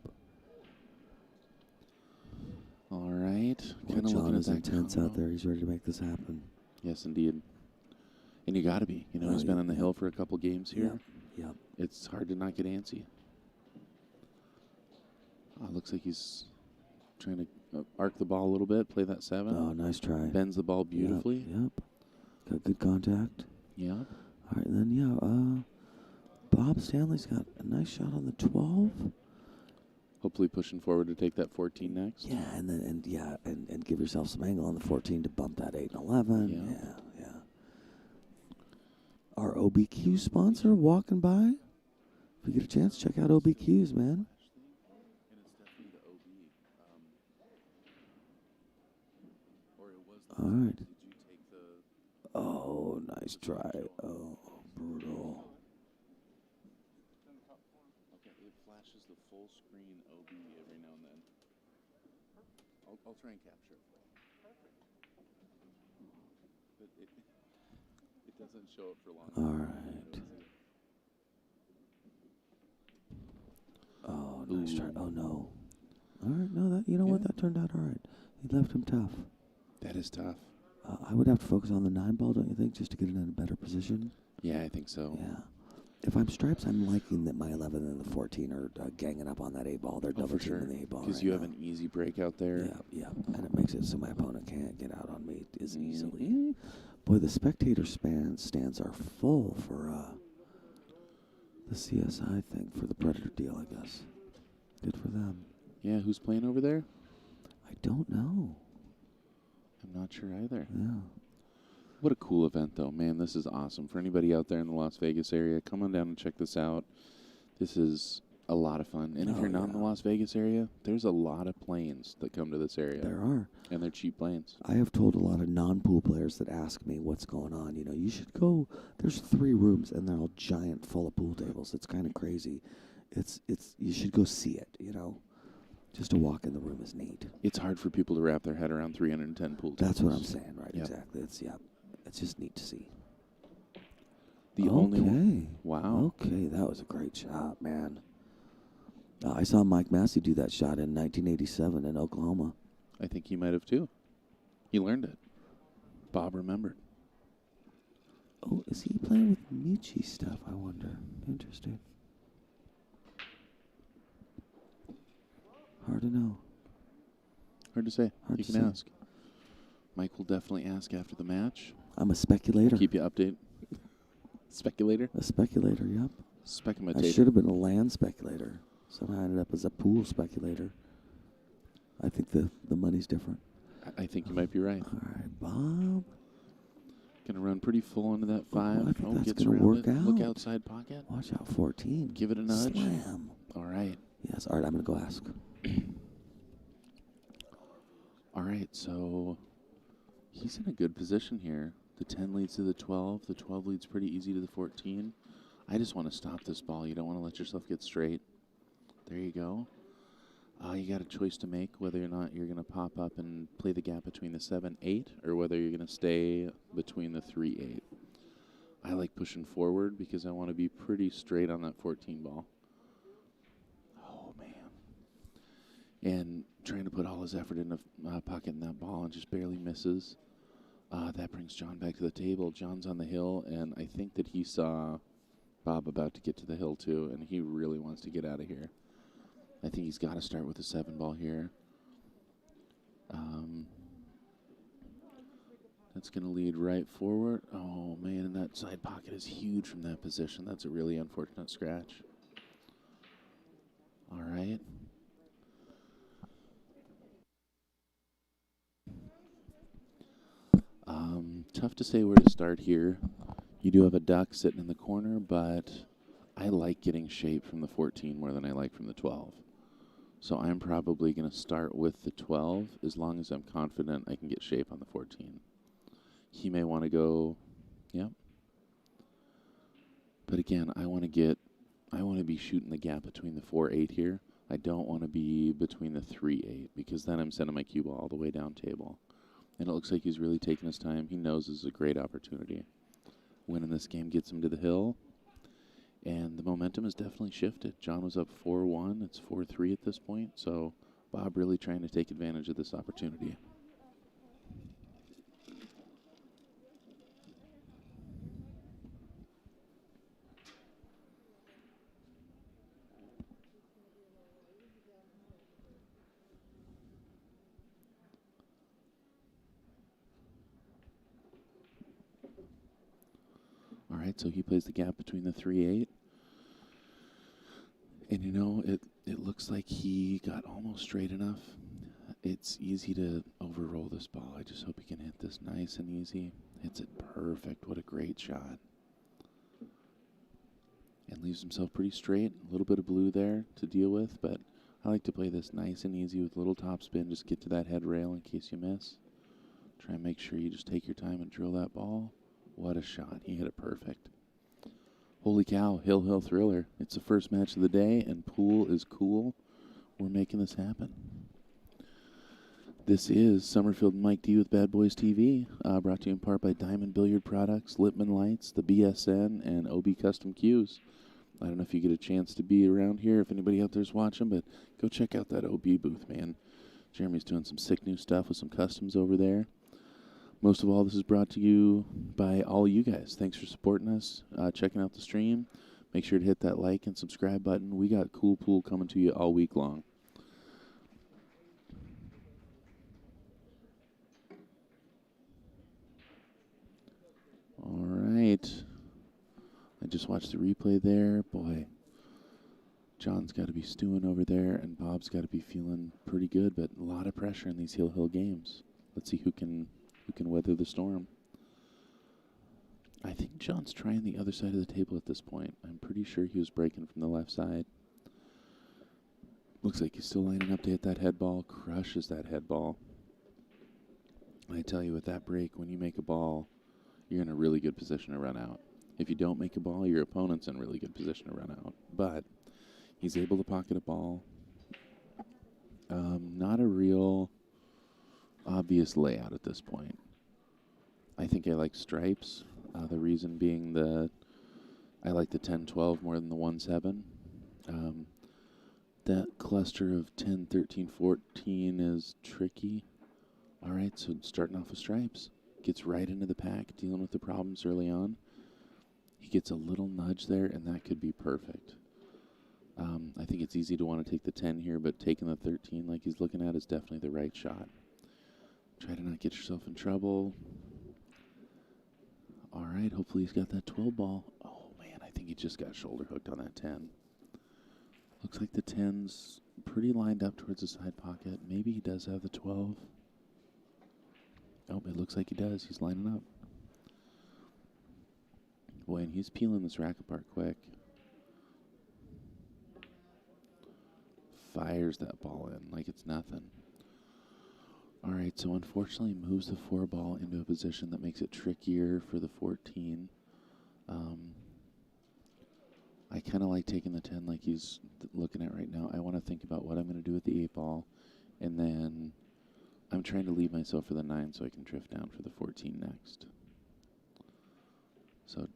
All right. Well, Kind of John looking at is that intense combo. out there. He's ready to make this happen. Yes, indeed. And you got to be. You know, Oh, he's been yeah, on the yeah. hill for a couple games here. Yep. It's hard to not get antsy. Looks like he's trying to arc the ball a little bit, play that 7. Oh, nice try. Bends the ball beautifully. Yep. Got good contact. Yeah. All right, then, Bob Stanley's got a nice shot on the 12. Hopefully pushing forward to take that 14 next. Yeah, and give yourself some angle on the 14 to bump that 8 and 11. Yeah. Yeah. Our OBQ sponsor walking by. If you get a chance, check out OBQs, man. All right. Oh, nice try. Oh, brutal. Okay, it flashes the full screen OB every now and then. I'll try and capture it. But it doesn't show up for long. All right. Oh, nice try. Oh, no. All right, no, what? That turned out all right. He left him tough. That is tough. I would have to focus on the 9 ball, don't you think, just to get it in a better position? Yeah, I think so. Yeah. If I'm stripes, I'm liking that my 11 and the 14 are ganging up on that 8 ball. They're Oh, double for sure. teaming the 8 ball. Because you have an easy breakout there. Yeah. And it makes it so my opponent can't get out on me as easily. Mhm. Boy, the spectator stands are full for the CSI thing, for the Predator deal, I guess. Good for them. Yeah, who's playing over there? I don't know. I'm not sure either. Yeah. What a cool event, though. Man, this is awesome. For anybody out there in the Las Vegas area, come on down and check this out. This is a lot of fun. And if Oh, you're not in yeah. the Las Vegas area, there's a lot of planes that come to this area. There are. And they're cheap planes. I have told a lot of non-pool players that ask me what's going on. You know, you should go. There's 3 rooms, and they're all giant, full of pool tables. It's kind of crazy. You should go see it, you know. Just to walk in the room is neat. It's hard for people to wrap their head around 310 pool tables. That's what I'm saying, right? Yep. Exactly. It's just neat to see. The only one. Okay. Wow. Okay, that was a great shot, man. I saw Mike Massey do that shot in 1987 in Oklahoma. I think he might have, too. He learned it. Bob remembered. Oh, is he playing with Michi stuff, I wonder? Interesting. Hard to know. Hard to say. Hard You to can say. ask. Mike will definitely ask after the match. I'm a speculator. Keep you updated. Speculator? A speculator, yep. I Specumatator. should have been a land speculator. Somehow I ended up as a pool speculator. I think the money's different. I think you might be right. All right, Bob. Gonna run pretty full into that 5. I think that's gets gonna around work it. Look out. outside pocket. Watch out, 14. Give it a nudge. Slam. All right. Yes, all right, I'm going to go ask. All right, so he's in a good position here. The 10 leads to the 12. The 12 leads pretty easy to the 14. I just want to stop this ball. You don't want to let yourself get straight. There you go. You got a choice to make whether or not you're going to pop up and play the gap between the 7-8 or whether you're going to stay between the 3-8. I like pushing forward because I want to be pretty straight on that 14 ball. Oh, man. And trying to put all his effort in the pocket in that ball and just barely misses. That brings John back to the table. John's on the hill, and I think that he saw Bob about to get to the hill, too, and he really wants to get out of here. I think he's got to start with a 7 ball here. That's going to lead right forward. Oh, man, and that side pocket is huge from that position. That's a really unfortunate scratch. All right. Tough to say where to start here. You do have a duck sitting in the corner, but I like getting shape from the 14 more than I like from the 12. So I'm probably going to start with the 12 as long as I'm confident I can get shape on the 14. He may want to go, yep. But again, I want to be shooting the gap between the 4-8 here. I don't want to be between the 3-8 because then I'm sending my cue ball all the way down table. And it looks like he's really taking his time. He knows this is a great opportunity. Winning this game gets him to the hill. And the momentum has definitely shifted. John was up 4-1. It's 4-3 at this point. So Bob really trying to take advantage of this opportunity. All right, so he plays the gap between the 3-8. And, you know, it looks like he got almost straight enough. It's easy to overroll this ball. I just hope he can hit this nice and easy. Hits it perfect. What a great shot. And leaves himself pretty straight. A little bit of blue there to deal with, but I like to play this nice and easy with a little top spin. Just get to that head rail in case you miss. Try and make sure you just take your time and drill that ball. What a shot. He hit it perfect. Holy cow, Hill Thriller. It's the first match of the day, and pool is cool. We're making this happen. This is Summerfield and Mike D with Bad Boys TV, brought to you in part by Diamond Billiard Products, Lippman Lights, the BSN, and OB Custom Cues. I don't know if you get a chance to be around here, if anybody out there's watching, but go check out that OB booth, man. Jeremy's doing some sick new stuff with some customs over there. Most of all, this is brought to you by all you guys. Thanks for supporting us, checking out the stream. Make sure to hit that like and subscribe button. We got cool pool coming to you all week long. All right. I just watched the replay there. Boy, John's got to be stewing over there, and Bob's got to be feeling pretty good, but a lot of pressure in these Hill games. Let's see who can weather the storm. I think John's trying the other side of the table at this point. I'm pretty sure he was breaking from the left side. Looks like he's still lining up to hit that head ball. Crushes that head ball. I tell you, with that break, when you make a ball, you're in a really good position to run out. If you don't make a ball, your opponent's in a really good position to run out. But he's able to pocket a ball. Not a real obvious layout at this point. I think I like stripes. The reason being I like the 10-12 more than the 1-7. That cluster of 10, 13, 14 is tricky. All right, so starting off with stripes. Gets right into the pack, dealing with the problems early on. He gets a little nudge there, and that could be perfect. I think it's easy to want to take the 10 here, but taking the 13 like he's looking at is definitely the right shot. Try to not get yourself in trouble. All right, hopefully he's got that 12 ball. Oh, man, I think he just got shoulder hooked on that 10. Looks like the 10's pretty lined up towards the side pocket. Maybe he does have the 12. Oh, it looks like he does. He's lining up. Boy, and he's peeling this rack apart quick. Fires that ball in like it's nothing. All right, so unfortunately moves the 4 ball into a position that makes it trickier for the 14. I kind of like taking the 10 like he's looking at right now. I want to think about what I'm going to do with the 8 ball, and then I'm trying to leave myself for the 9 so I can drift down for the 14 next. So,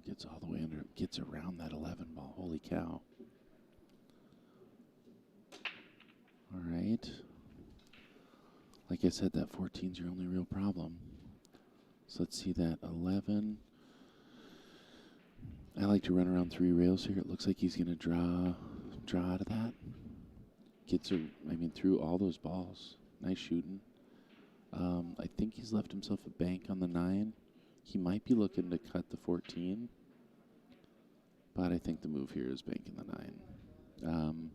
gets all the way under, gets around that 11 ball. Holy cow. All right. Like I said, that 14's your only real problem. So let's see that 11. I like to run around 3 rails here. It looks like he's going to draw out of that. Gets her, through all those balls. Nice shooting. I think he's left himself a bank on the 9. He might be looking to cut the 14. But I think the move here is banking the 9.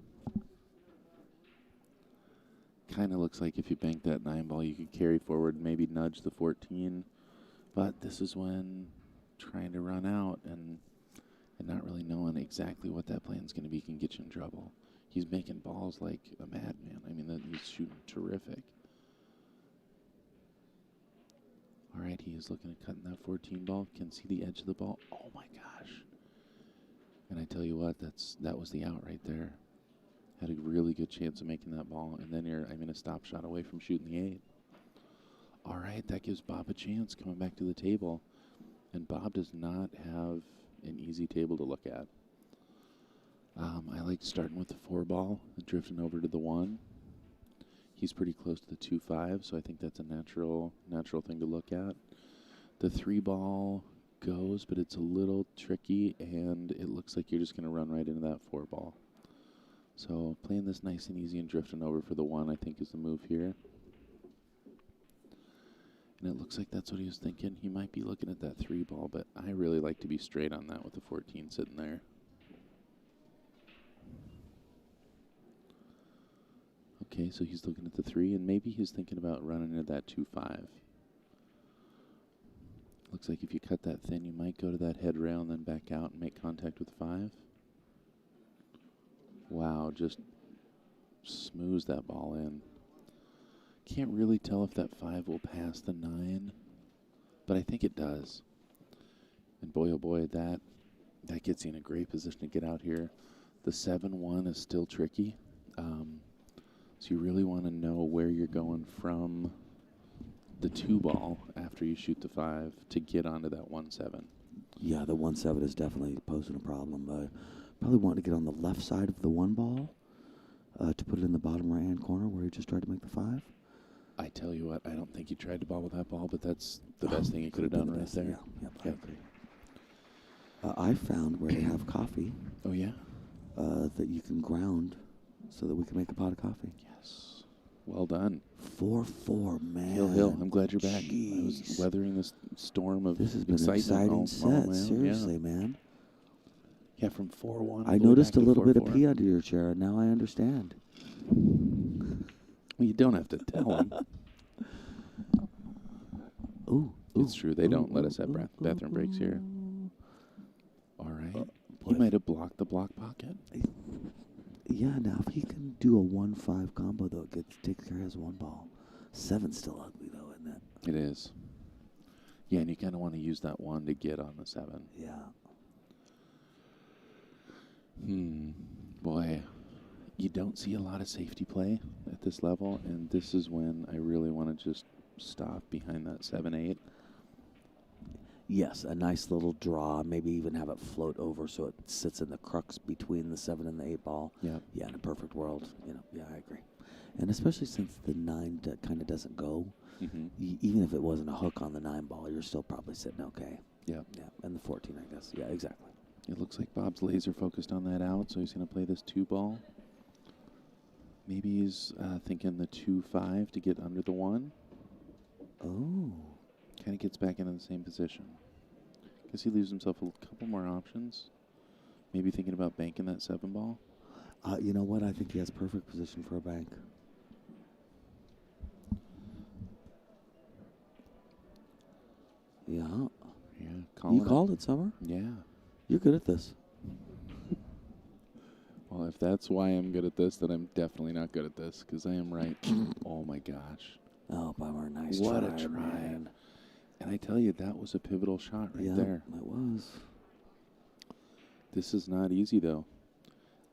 Kind of looks like if you bank that 9 ball, you could carry forward and maybe nudge the 14. But this is when trying to run out and not really knowing exactly what that plan is going to be can get you in trouble. He's making balls like a madman. He's shooting terrific. All right, he is looking at cutting that 14 ball. Can see the edge of the ball. Oh, my gosh. And I tell you what, that was the out right there. Had a really good chance of making that ball. And then you're, a stop shot away from shooting the 8. All right, that gives Bob a chance coming back to the table. And Bob does not have an easy table to look at. I like starting with the 4 ball and drifting over to the 1. He's pretty close to the 2-5, so I think that's a natural thing to look at. The 3 ball goes, but it's a little tricky, and it looks like you're just going to run right into that 4 ball. So playing this nice and easy and drifting over for the 1, I think, is the move here. And it looks like that's what he was thinking. He might be looking at that 3 ball, but I really like to be straight on that with the 14 sitting there. Okay, so he's looking at the 3, and maybe he's thinking about running into that 2-5. Looks like if you cut that thin, you might go to that head rail and then back out and make contact with 5. Wow, just smooths that ball in. Can't really tell if that 5 will pass the 9, but I think it does. And boy, oh boy, that gets you in a great position to get out here. The 7-1 is still tricky. So you really want to know where you're going from the 2 ball after you shoot the 5 to get onto that 1-7. Yeah, the 1-7 is definitely posing a problem. Probably want to get on the left side of the 1 ball to put it in the bottom right-hand corner where he just tried to make the 5. I tell you what, I don't think he tried to ball with that ball, but that's the best thing he could have done right there. Yeah, I agree. I found where they have coffee. Oh, yeah? That you can ground so that we can make a pot of coffee. Yes. Well done. 4-4, man. Hill, I'm glad you're back. Jeez. I was weathering this storm of This has been excitement. an exciting set, seriously, man. Yeah, from 4-1. I noticed a little bit of pee under your chair, and now I understand. Well, you don't have to tell him. Ooh. It's true. They don't let us have bathroom breaks here. All right. He might have blocked the block pocket. Yeah, now if he can do a 1-5 combo, though, it takes care of his 1 ball. 7's still ugly, though, isn't it? It is. Yeah, and you kind of want to use that 1 to get on the 7. Yeah. Boy, you don't see a lot of safety play at this level, and this is when I really want to just stop behind that 7-8. Yes, a nice little draw, maybe even have it float over so it sits in the crux between the 7 and the 8 ball. Yeah. Yeah, in a perfect world, yeah, I agree. And especially since the 9 kind of doesn't go, even if it wasn't a hook on the 9 ball, you're still probably sitting okay. Yeah. Yeah, and the 14, I guess. Yeah, exactly. It looks like Bob's laser focused on that out, so he's going to play this 2 ball. Maybe he's thinking the 2-5 to get under the 1. Oh. Kind of gets back into the same position. Guess he leaves himself a couple more options. Maybe thinking about banking that 7 ball. You know what? I think he has perfect position for a bank. Yeah. Yeah, You called it, Summer. Yeah. You're good at this. Well, if that's why I'm good at this, then I'm definitely not good at this because I am right. Oh, my gosh. Oh, bummer. Nice What try, a try. man. And I tell you, that was a pivotal shot right there. It was. This is not easy, though.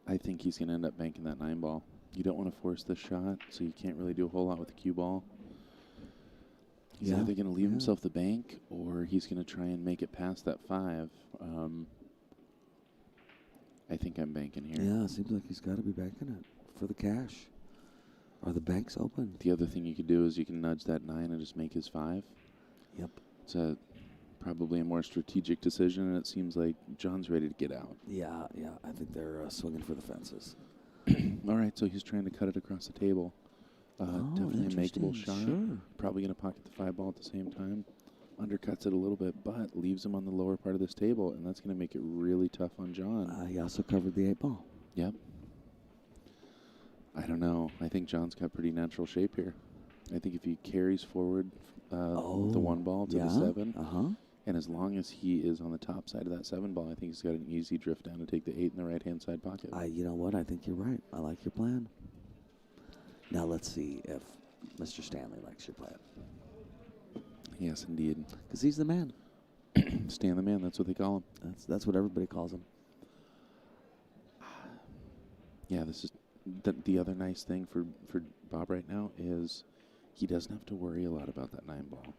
I think he's going to end up banking that 9 ball. You don't want to force this shot, so you can't really do a whole lot with the cue ball. He's either going to leave himself the bank, or he's going to try and make it past that 5. I think I'm banking here. Yeah, it seems like he's got to be banking it for the cash. Are the banks open? The other thing you could do is you can nudge that 9 and just make his 5. Yep. It's probably a more strategic decision, and it seems like John's ready to get out. Yeah. I think they're swinging for the fences. All right, so he's trying to cut it across the table. Definitely a makeable shot. Sure. Probably going to pocket the 5 ball at the same time. Undercuts it a little bit, but leaves him on the lower part of this table, and that's going to make it really tough on John. He also covered the 8 ball. Yep. I don't know. I think John's got pretty natural shape here. I think if he carries forward the 1 ball to the 7, and as long as he is on the top side of that 7 ball, I think he's got an easy drift down to take the 8 in the right-hand side pocket. You know what? I think you're right. I like your plan. Now let's see if Mr. Stanley likes your plan. Yes, indeed. Because he's the man. Stan the man, that's what they call him. That's what everybody calls him. Yeah, this is the other nice thing for Bob right now is he doesn't have to worry a lot about that 9 ball.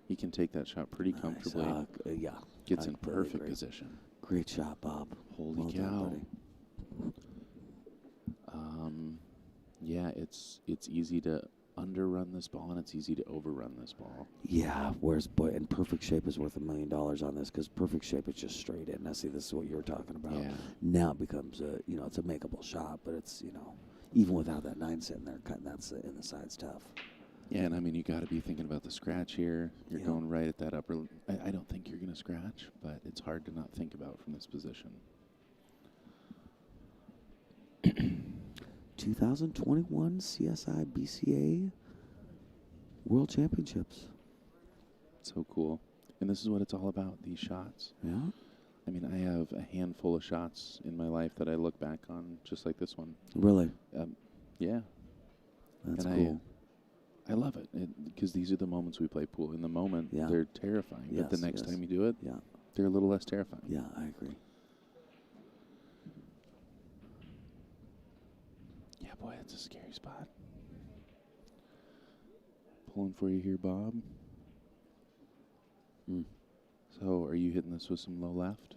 He can take that shot pretty comfortably. Yeah. Gets in perfect position. Great shot, Bob. Holy cow. Done, yeah, it's easy to underrun this ball, and it's easy to overrun this ball. Yeah, whereas and perfect shape is worth $1 million on this because perfect shape is just straight in. Now, see, this is what you were talking about. Yeah. Now it becomes it's a makeable shot, but it's even without that 9 sitting there, cutting that in the side's tough. Yeah, and I mean, you got to be thinking about the scratch here. You're going right at that upper. I don't think you're going to scratch, but it's hard to not think about from this position. 2021 CSI BCA World Championships. So cool. And this is what it's all about, these shots. Yeah. I mean, I have a handful of shots in my life that I look back on just like this one. Really? Yeah. That's and cool. I love it because these are the moments we play pool. In the moment, they're terrifying. Yes, but the next time you do it, they're a little less terrifying. Yeah, I agree. Yeah, boy, that's a scary spot. Pulling for you here, Bob. So, are you hitting this with some low left?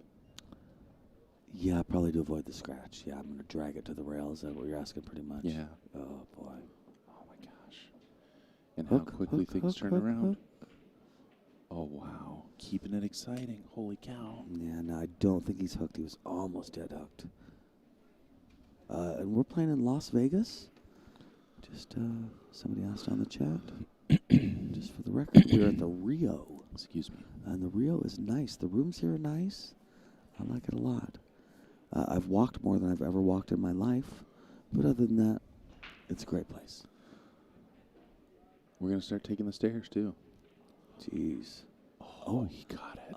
Yeah, probably to avoid the scratch. Yeah, I'm going to drag it to the rails. Is that what you're asking pretty much? Yeah. Oh, boy. Oh, my gosh. And how quickly things turn around. Oh, wow. Keeping it exciting. Holy cow. Yeah, no, I don't think he's hooked. He was almost dead hooked. And we're playing in Las Vegas. Just somebody asked on the chat. Just for the record, we're at the Rio. Excuse me. And the Rio is nice. The rooms here are nice. I like it a lot. I've walked more than I've ever walked in my life. But other than that, it's a great place. We're going to start taking the stairs, too. Jeez. Oh, he got it.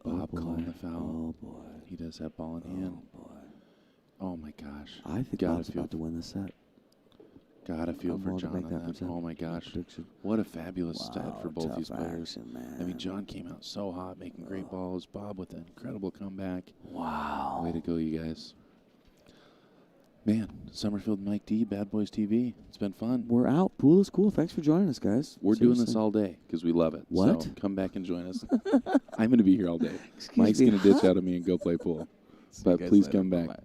Bob calling the foul. Oh, boy. He does have ball in hand. Oh, boy. Oh, my gosh. I think Bob's about to win the set. Gotta feel for willing to John make on that that. prediction. Oh, my gosh. Prediction. What a fabulous stat for both tough these players. action, man. I mean, John came out so hot, making great balls. Bob with an incredible comeback. Wow. Way to go, you guys. Man, Summerfield and Mike D, Bad Boys TV. It's been fun. We're out. Pool is cool. Thanks for joining us, guys. We're doing this all day because we love it. What? So come back and join us. I'm going to be here all day. Excuse Mike's me, going to ditch out of me and go play pool. But please come back. Bye-bye.